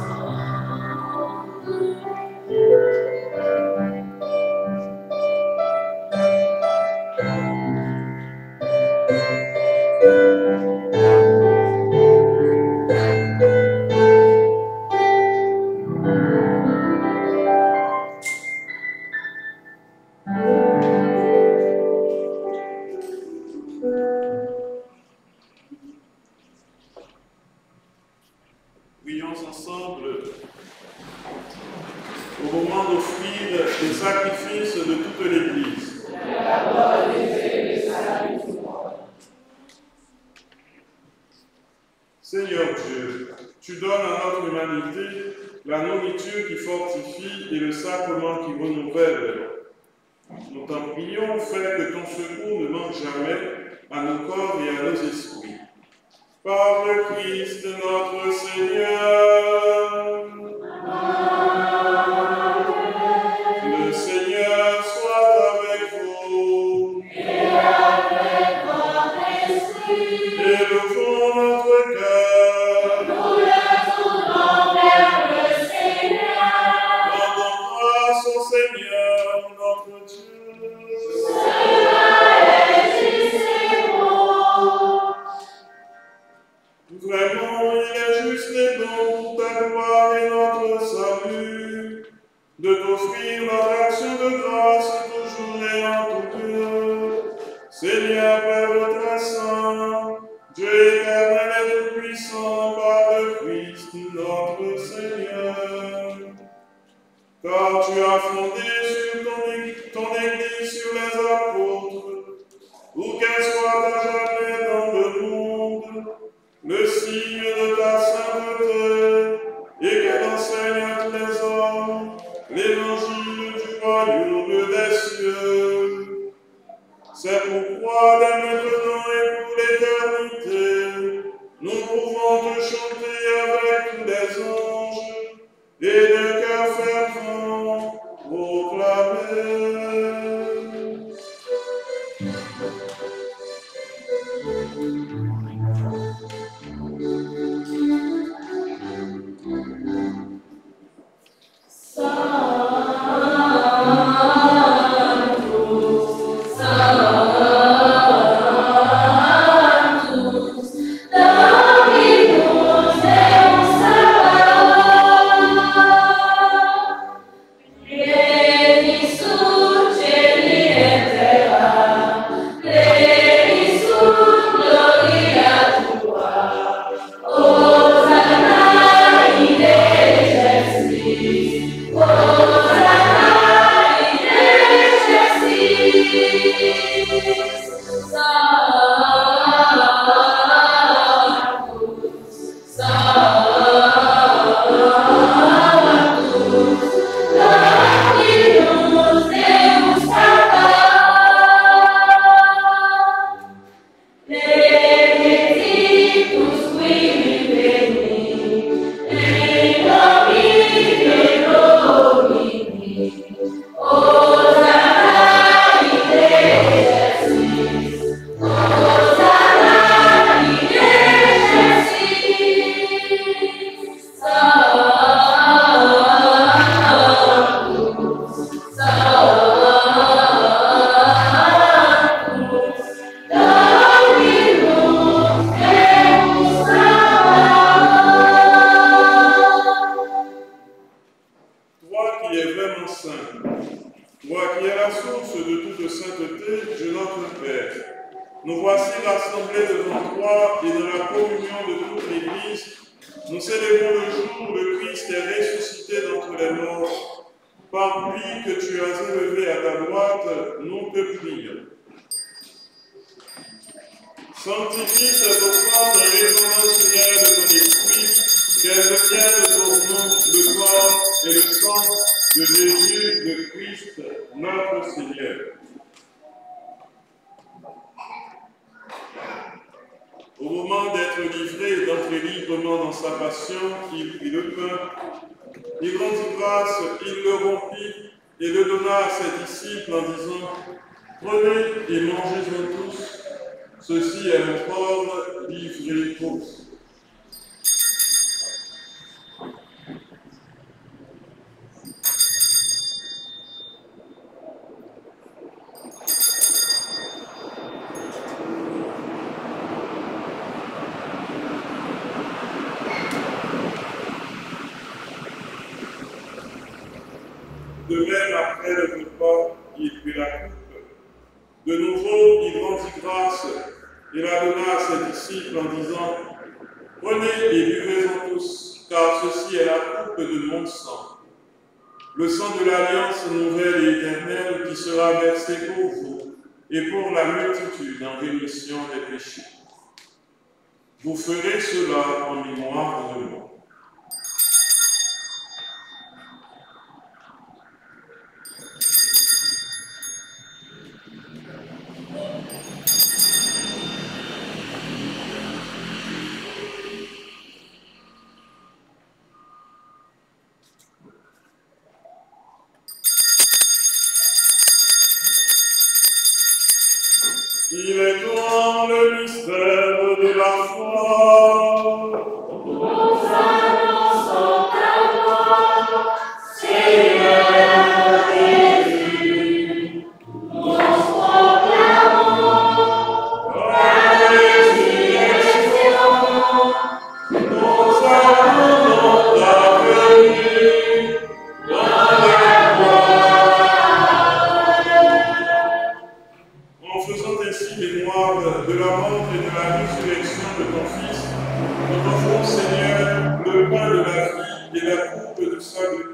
Prions ensemble au moment d'offrir les sacrifices de toute l'Église. Seigneur Dieu, tu donnes à notre humanité la nourriture qui fortifie et le sacrement qui renouvelle. Nous t'en prions, fais que ton secours ne manque jamais à nos corps et à nos esprits. Par le Christ notre Seigneur. Le Seigneur soit avec vous. Et avec votre esprit. Élevons notre cœur. Nous le tournons vers le Seigneur. Rendons grâce au Seigneur notre Dieu. Cela est juste et bon. Vraiment, il est juste et bon pour ta gloire et notre salut, de t'offrir notre action de grâce toujours et en tout lieu. Seigneur Père très saint, Dieu éternel et tout-puissant, par le Christ notre Seigneur. Car tu as fondé sur ton Église sur les apôtres, pour qu'elle soit à jamais dans le monde, le signe de ta sainteté, et qu'elle enseigne à tous les hommes l'évangile du royaume des cieux. C'est pourquoi, dès maintenant et pour l'éternité, nous pouvons te chanter avec tous les anges, et de cœur fervent proclamer. Au moment d'être livré et d'entrer librement dans sa passion, il prit le pain, il rendit grâce, il le rompit et le donna à ses disciples en disant « Prenez et mangez-en tous, ceci est mon corps livré pour vous. » De même, après le repas, il prit la coupe. De nouveau, il rendit grâce et la donna à ses disciples en disant « Prenez et buvez-en tous, car ceci est la coupe de mon sang, le sang de l'alliance nouvelle et éternelle qui sera versé pour vous et pour la multitude en rémission des péchés. Vous ferez cela en mémoire de moi. » Il est grand le mystère de la foi. Nous annonçons ta gloire, Seigneur Jésus. Nous proclamons ta résurrection. Nous attendons ta venue dans la gloire. En faisant ainsi mémoire de la mort et de la résurrection de ton Fils, nous t'offrons, Seigneur, le pain de la vie et la coupe de salut.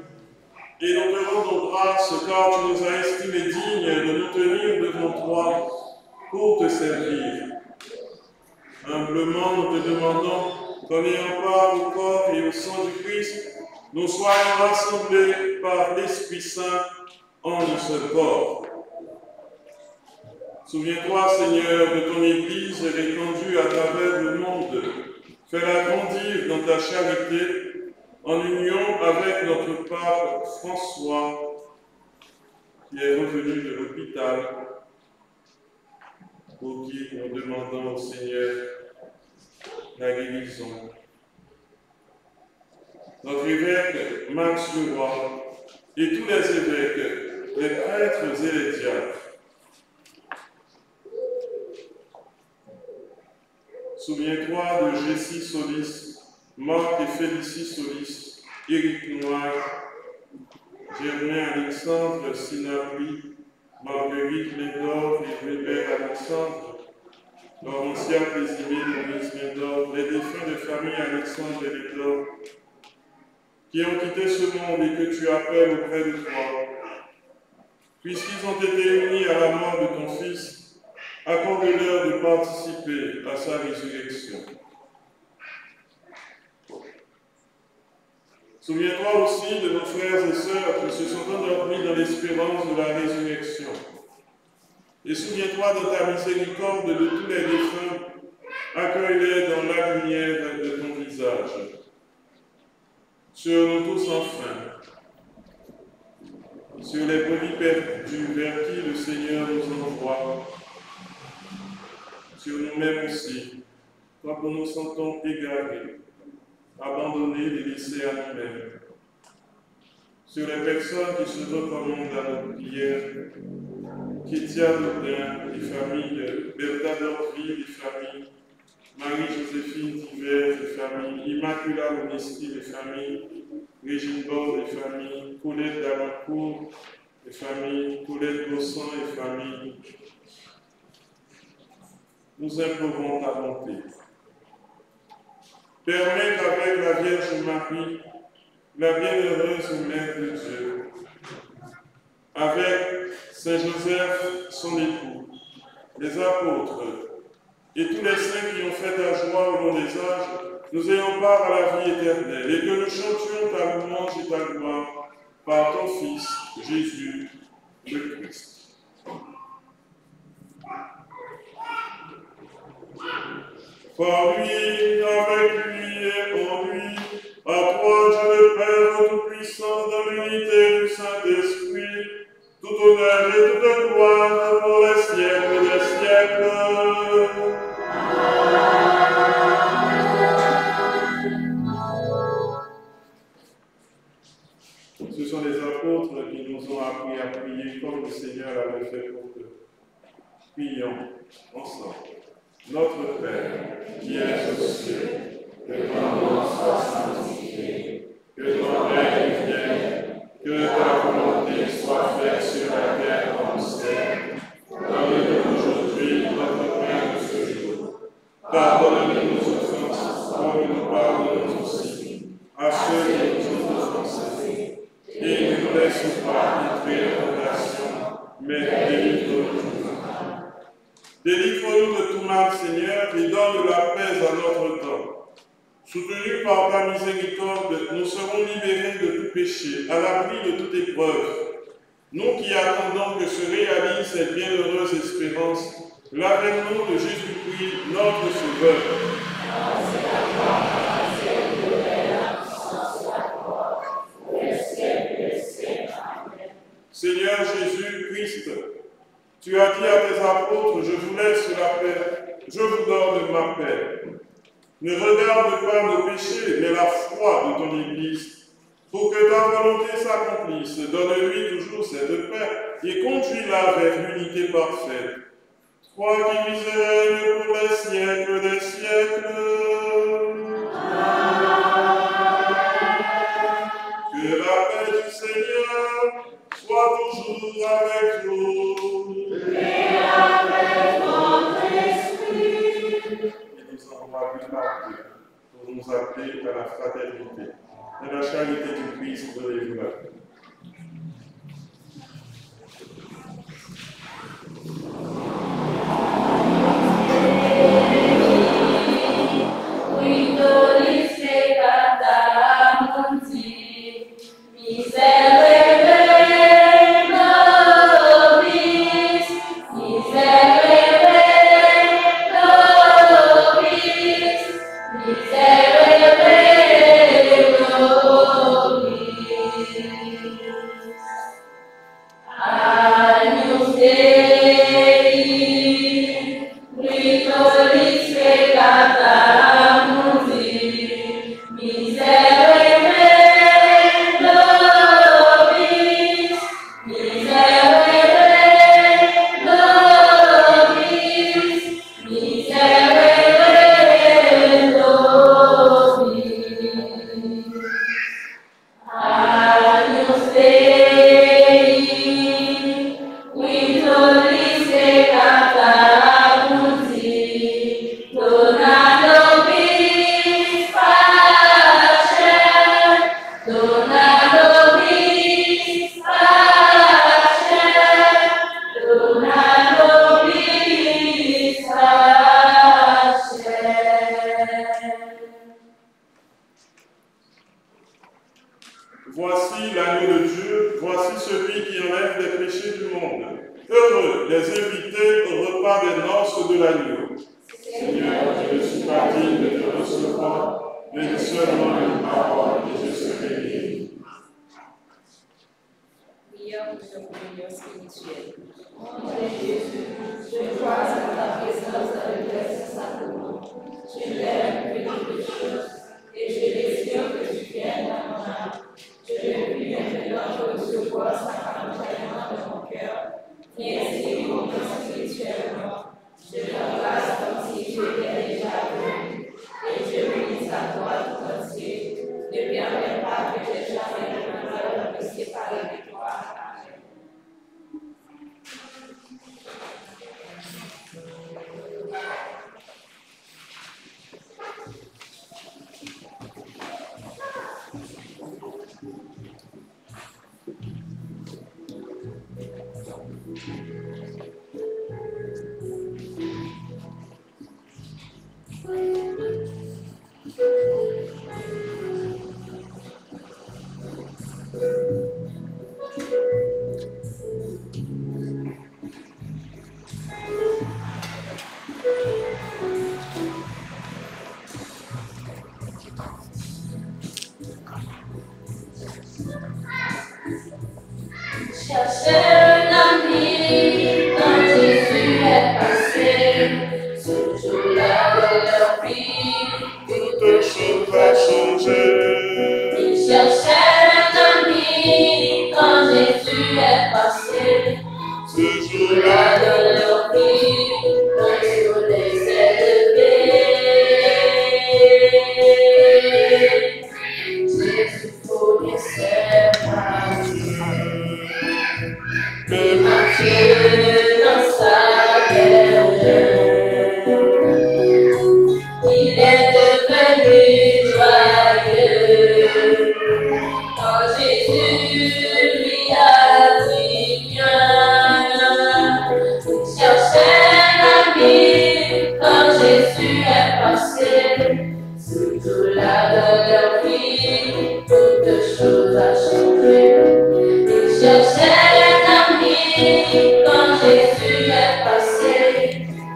Et nous te rendons grâce car tu nous as estimés dignes de nous tenir devant toi pour te servir. Humblement, nous te demandons qu'en ayant part au corps et au sang du Christ, nous soyons rassemblés par l'Esprit Saint en un seul corps. Souviens-toi, Seigneur, de ton Église répandue à travers le monde. Fais-la grandir dans ta charité, en union avec notre pape François, qui est revenu de l'hôpital, pour qui nous demandons au Seigneur la guérison. Notre évêque Max Leroy et tous les évêques, les prêtres et les diacres. Souviens-toi de Jessie Solis, Marc et Félicie Solis, Éric Noir, Germain Alexandre Sinapri, Marguerite Médor et Weber Alexandre, Laurentia Pésimé, Maurice Médor, les défunts de famille Alexandre et Médor, qui ont quitté ce monde et que tu appelles auprès de toi. Puisqu'ils ont été unis à la mort de ton Fils, accorde-leur de participer à sa résurrection. Souviens-toi aussi de nos frères et sœurs qui se sont endormis dans l'espérance de la résurrection. Et souviens-toi de ta miséricorde de tous les défunts, accueille-les dans la lumière de ton visage. Sur nous tous enfin, sur les brebis perdues vers qui le Seigneur nous envoie, sur nous-mêmes aussi, quand nous nous sentons égarés, abandonnés et laissés à nous-mêmes. Sur les personnes qui se recommandent à notre prière, Kétia Dodin, les familles, Bertha Dorville, les familles, Marie-Joséphine Divers, les familles, Immaculata Monesti, les familles, Régine Bord, les familles, Colette Damancourt, les familles, Colette Bossan, les familles. Nous implorons ta bonté. Permets qu'avec la Vierge Marie, la bienheureuse Mère de Dieu, avec Saint Joseph, son époux, les apôtres et tous les saints qui ont fait ta joie au long des âges, nous ayons part à la vie éternelle et que nous chantions ta louange et ta gloire par ton Fils, Jésus, le Christ. Par lui, avec lui et en lui, à toi, Dieu le Père Tout-Puissant, dans l'unité du Saint-Esprit, tout honneur et toute gloire pour les siècles des siècles. Ce sont les apôtres qui nous ont appris à prier comme le Seigneur l'avait fait pour eux. Prions ensemble. Notre Père, qui es aux cieux, que ton nom soit sanctifié, que ton règne vienne, que ta volonté soit faite sur la terre comme au ciel. Donne-nous aujourd'hui notre pain de ce jour. Pardonne-nous nos offenses, comme nous pardonnons aussi à ceux qui nous ont offensés. Et ne nous laisse pas entrer en tentation, mais délivre-nous du mal. Délivre-nous de tout mal, Seigneur, et donne la paix à notre temps. Soutenus par ta miséricorde, nous serons libérés de tout péché, à l'abri de toute épreuve. Nous qui attendons que se réalise cette bienheureuse espérance, l'avènement de Jésus-Christ, notre Sauveur. Seigneur Jésus-Christ, tu as dit à tes apôtres, je vous laisse la paix, je vous donne ma paix. Ne regarde pas nos péchés, mais la foi de ton Église. Pour que ta volonté s'accomplisse, donne-lui toujours cette paix et conduis-la vers l'unité parfaite. Toi qui vis et règnes pour les siècles des siècles. Que la paix du Seigneur soit toujours avec vous. Et avec votre esprit. Il nous envoie plus par Dieu pour nous appeler à la fraternité et la charité du Christ de l'Église. Voici l'agneau de Dieu, voici celui qui enlève les péchés du monde. Heureux les invités au repas des noces de l'agneau. Seigneur, je ne suis pas digne de te recevoir, mais dis seulement une parole et je serai guéri. Prions pour une communion spirituelle. Mon Jésus, je crois à ta présence avec les sacrements. Je l'aime plus de choses et je désire que tu viennes dans mon âme. Je ne puis maintenant recevoir sacramentement de mon cœur, ni ainsi mon spirituellement. Je t'embrasse comme si j'étais déjà venu, et je m'unis à toi tout entier. Ne permets pas que j'ai jamais le malheur de me séparer de toi. Amen. cherchait un ami quand Jésus est passé. Ce jour-là de leur vie, le soleil s'est levé. Jésus connaissait Matthieu. Mais Matthieu dans sa bergère, il est devenu joyeux quand Jésus lui a dit viens. Il cherchait un ami quand Jésus est passé. Ce jour-là de leur vie, toute chose a changé. Il cherchait un ami quand Jésus est passé.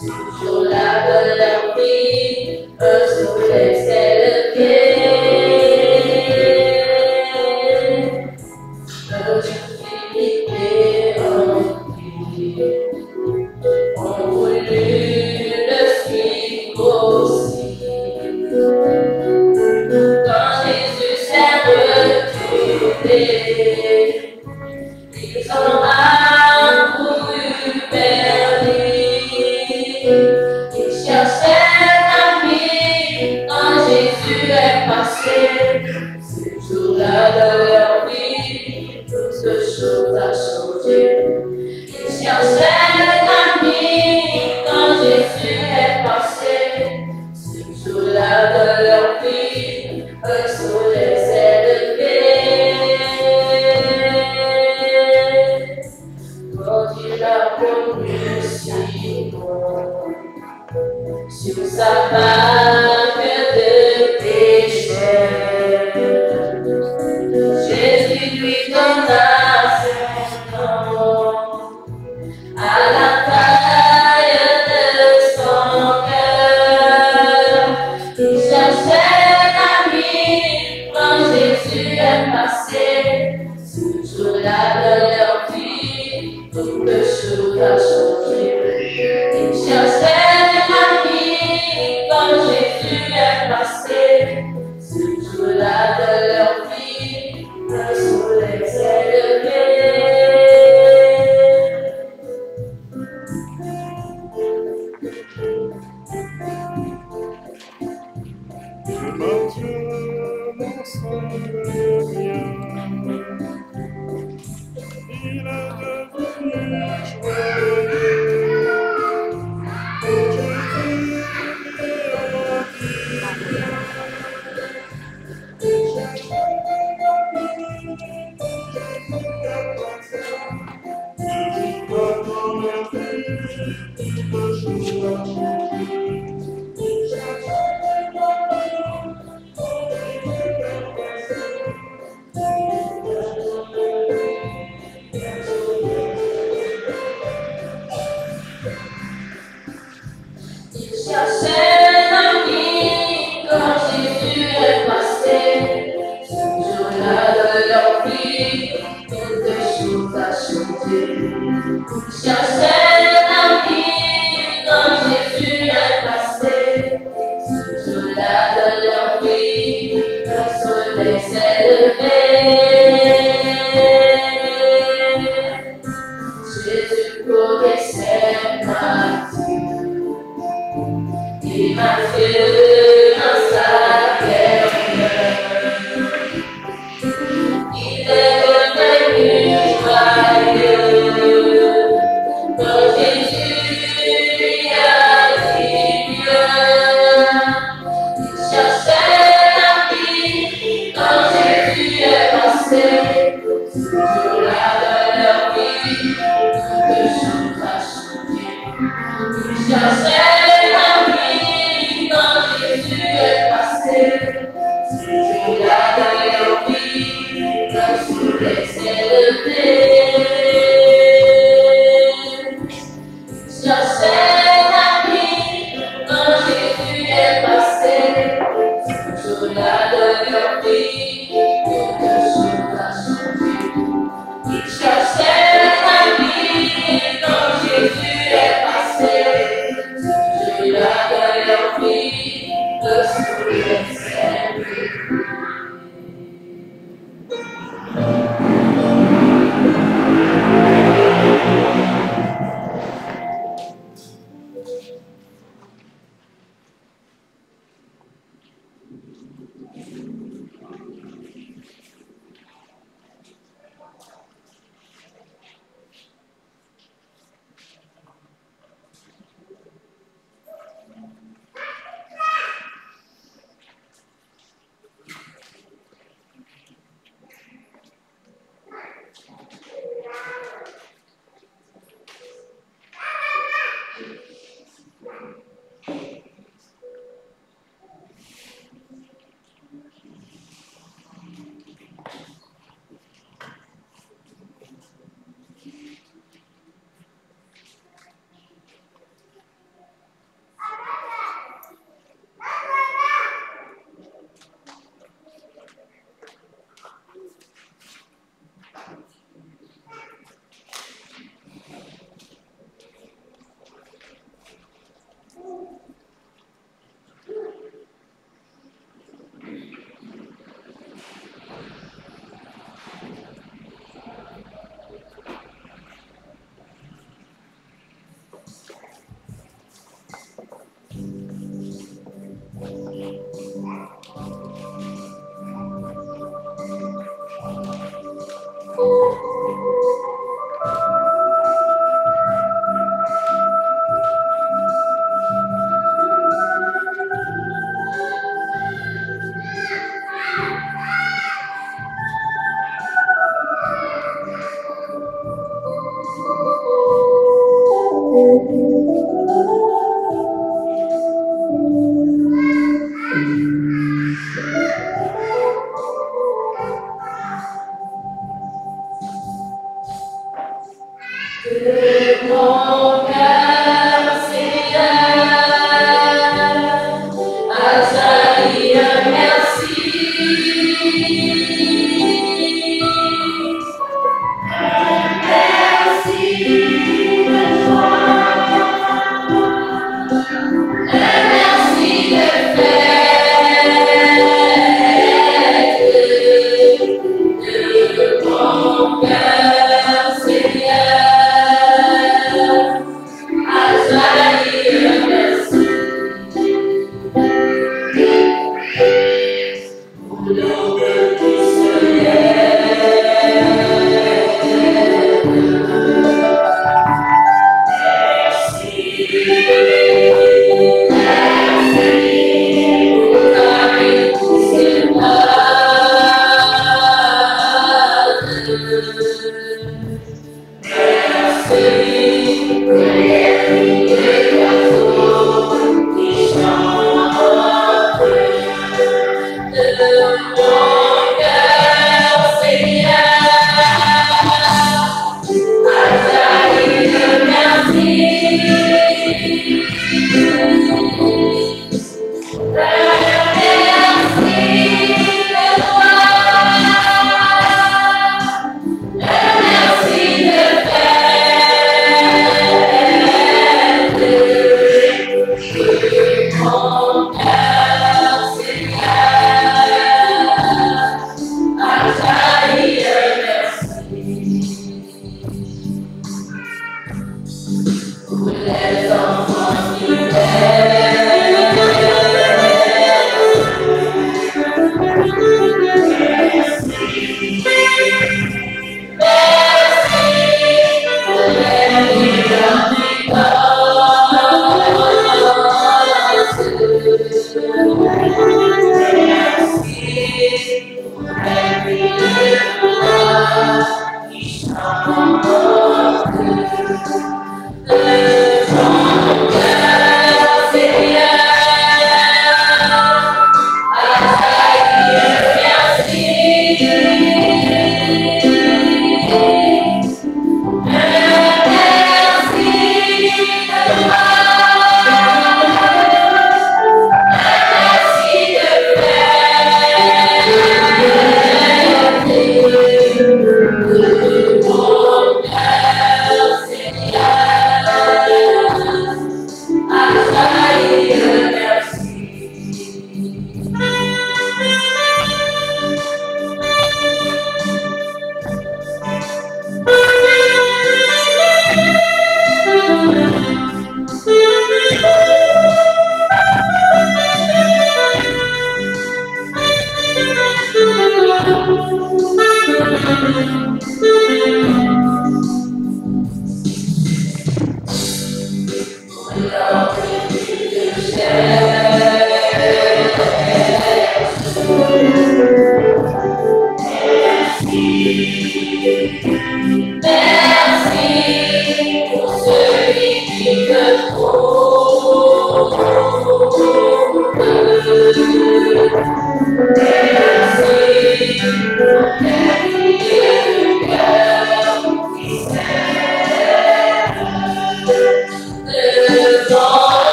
Ce jour-là de leur vie, un soleil s'est levé. Philippe et André ont voulu le suivre aussi. Quand Jésus s'est retourné, ils ont accouru vers lui. Ils cherchaient un ami quand Jésus est passé. Ce jour-là de leur vie, toute chose a changé. Ils cherchaient un ami quand Jésus est passé. Ce jour-là de leur vie, un soleil s'est levé. Quand il a connu Simon sur sa barque de pécheurs, Jésus lui donna son nom à la taille de son cœur. Il cherchait un ami quand Jésus est passé. Ce jour-là de leur vie, toute chose a changé. Il cherchait un ami quand Jésus est passé. Ce jour-là de leur vie, le soleil s'est levé. Matthieu n'en savait rien. Il est devenu joyeux quand Jésus lui a dit viens. Il cherchait un ami quand Jésus est passé. Ce jour-là dans leur vie, toute chose a changé. Il cherchait un ami quand Jésus est passé. Il cherchait un ami quand Jésus est passé. Ce jour-là de leur vie, toute chose a changé. Il cherchait un ami quand Jésus est passé. Ce jour-là de leur vie, le soleil s'est levé. Jésus connaissait Matthieu. Et Matthieu dans sa bergère, il est devenu joyeux quand Jésus lui a dit viens. Il cherchait un ami quand Jésus est passé.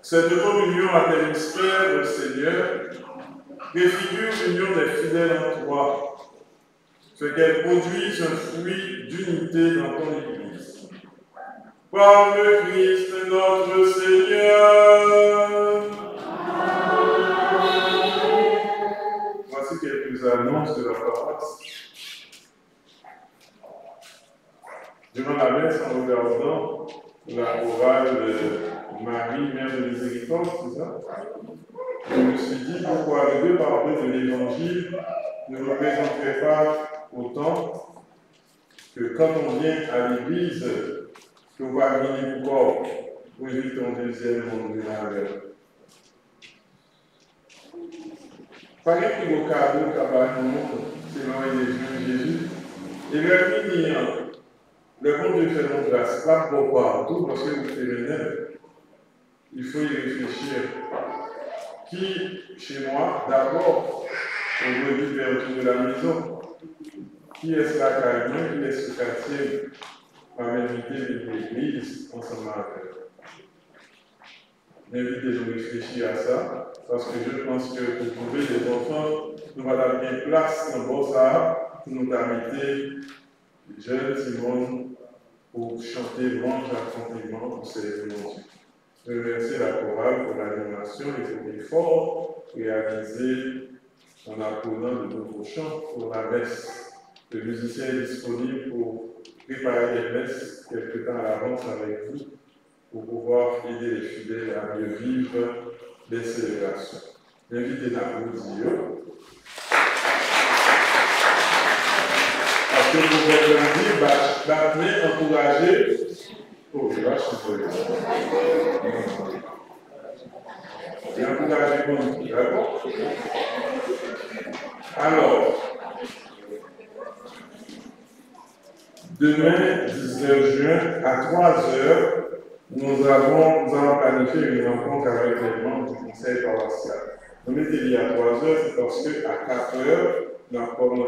Cette communion à tel espère le Seigneur préfigure l'union des fidèles en toi, ce qu'elle produise un fruit d'unité dans ton Église. Par le Christ notre Seigneur. Voici quelques annonces de la paroisse. Durant la messe, en regardant la chorale de Marie, Mère de Miséricorde, c'est ça? Je me suis dit pourquoi les deux parler de l'Évangile ne représenterait pas autant que quand on vient à l'Église, qu'on va venir encore pour éviter ton deuxième monde de la guerre. Pareil que le cadeau c'est l'envoyé de Jésus, et le finir, le monde de faire mon grâce, pas pour partout, parce que vous faites le même. Il faut y réfléchir. Qui, chez moi, d'abord, on veut vivre autour de la maison. Qui est-ce la carrière, qui est-ce le quartier, va m'inviter de l'église ensemble avec elle. M'invitez de réfléchir à ça, parce que je pense que pour trouver des enfants, nous allons bien place dans bon ça pour nous permettre, jeunes Simone, pour chanter louange accompagnement pour célébrer mon Dieu. Je remercie la chorale pour l'animation et pour l'effort réalisé en apprenant de nouveaux chants pour la messe. Le musicien est disponible pour préparer les messes quelque temps à l'avance avec vous pour pouvoir aider les fidèles à mieux vivre les célébrations. J'invite les applaudir. Parce que pour votre lundi, battre, encourager. Oh, je vais changer. Et encourager bon, d'accord? Alors, demain, 19 juin, à 3h, nous allons planifier une rencontre avec les membres du conseil paroissial. Nous mettez dit à 3h, c'est parce qu'à 4h, on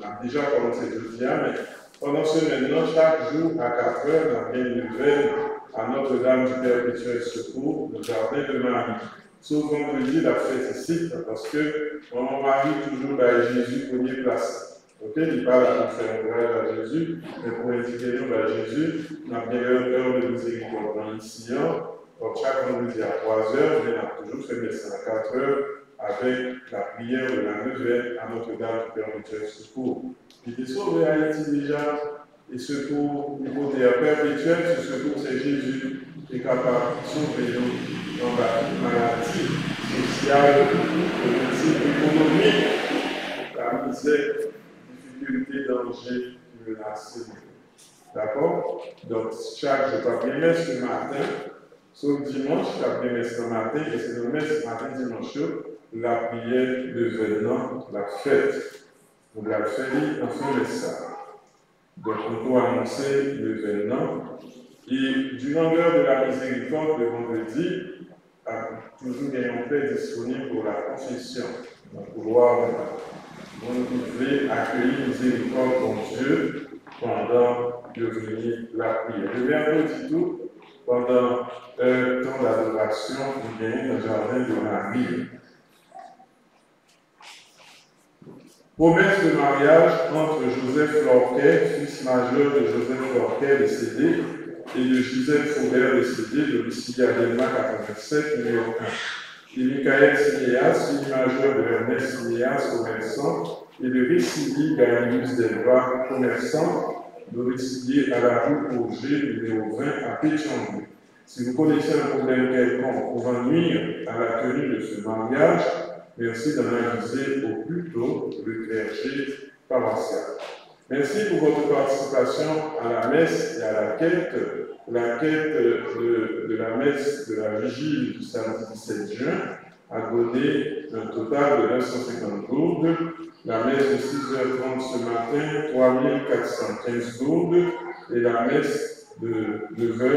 a déjà commencé jeudi, mais pendant ce maintenant, chaque jour à 4h, on a bien une nouvelle à Notre-Dame du Perpétuel Secours, le jardin de Marie. Sauf vendredi, la fête ici, parce que mon mari toujours à Jésus premier place. Ok, il parle pour faire hommage à Jésus, mais pour indiquer nous à Jésus, on a bien l'heure de miséricorde dans l'Incien. Donc chaque vendredi à 3h, on a toujours fait médecin à 4h avec la prière de la neuvaine à Notre-Dame du Perpétuel Secours. Il est sauvé à Haïti déjà, et secours, au niveau des perpétuels, ce secours, c'est Jésus qui est capable de sauver nous dans la maladie sociale, politique, économique, la misère, difficulté, danger qui menace. D'accord? Donc, je dois bien mettre ce matin, sauf dimanche, je dois bien mettre ce matin, et c'est le mettre ce matin, dimanche, la prière de venant, la fête. Nous l'avons fait enfin le ça. Donc, on doit annoncer le venant. Et durant l'heure de la miséricorde de vendredi, toujours il y a une paix disponible pour la confession. Donc, pouvoir renouveler, accueillir miséricorde pour Dieu pendant de venir la prière. Je vais un petit tout pendant un temps d'adoration pour gagner dans le jardin de Marie. Promesse de mariage entre Joseph Lorquet, fils majeur de Joseph Lorquet décédé, et de Gisèle Faubert décédé, de Lucie Adelma 87, numéro 1. Et Michael Sinéas, fille majeure de Ernest Sinéas, commerçant, et de Récilier Gaïus Delva, commerçant, de Récilier à la rue Auger, numéro 20, à Pétionville. Si vous connaissez un problème quelconque pouvant nuire à la tenue de ce mariage, merci d'en aviser au plus tôt le clergé paroissial. Merci pour votre participation à la messe et à la quête de la messe de la vigile du samedi 17 juin a donné un total de 950 gourdes. La messe de 6h30 ce matin, 3415 gourdes. Et la messe de 9h,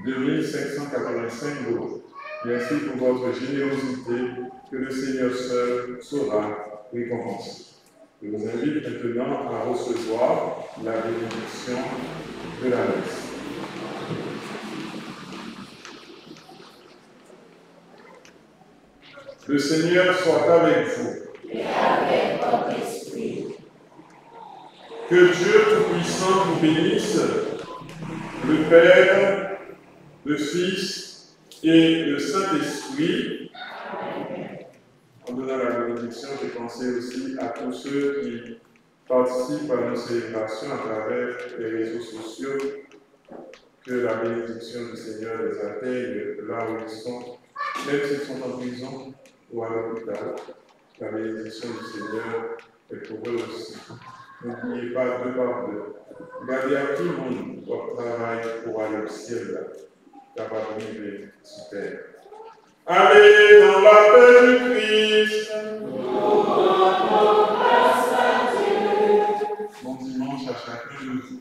2585 gourdes. Merci pour votre générosité que le Seigneur seul saura récompenser. Je vous invite maintenant à recevoir la bénédiction de la messe. Le Seigneur soit avec vous. Et avec votre esprit. Que Dieu Tout-Puissant vous bénisse, le Père, le Fils et le Saint-Esprit. En donnant la bénédiction, j'ai pensé aussi à tous ceux qui participent à nos célébrations à travers les réseaux sociaux, que la bénédiction du Seigneur les atteigne là où ils sont, même s'ils sont en prison ou à l'hôpital. La bénédiction du Seigneur est pour eux aussi. N'oubliez pas deux par deux. Gardez à tout le monde votre travail pour aller au ciel, capable de vivre super. Allez dans la paix du Christ. Bon dimanche à chacun de vous.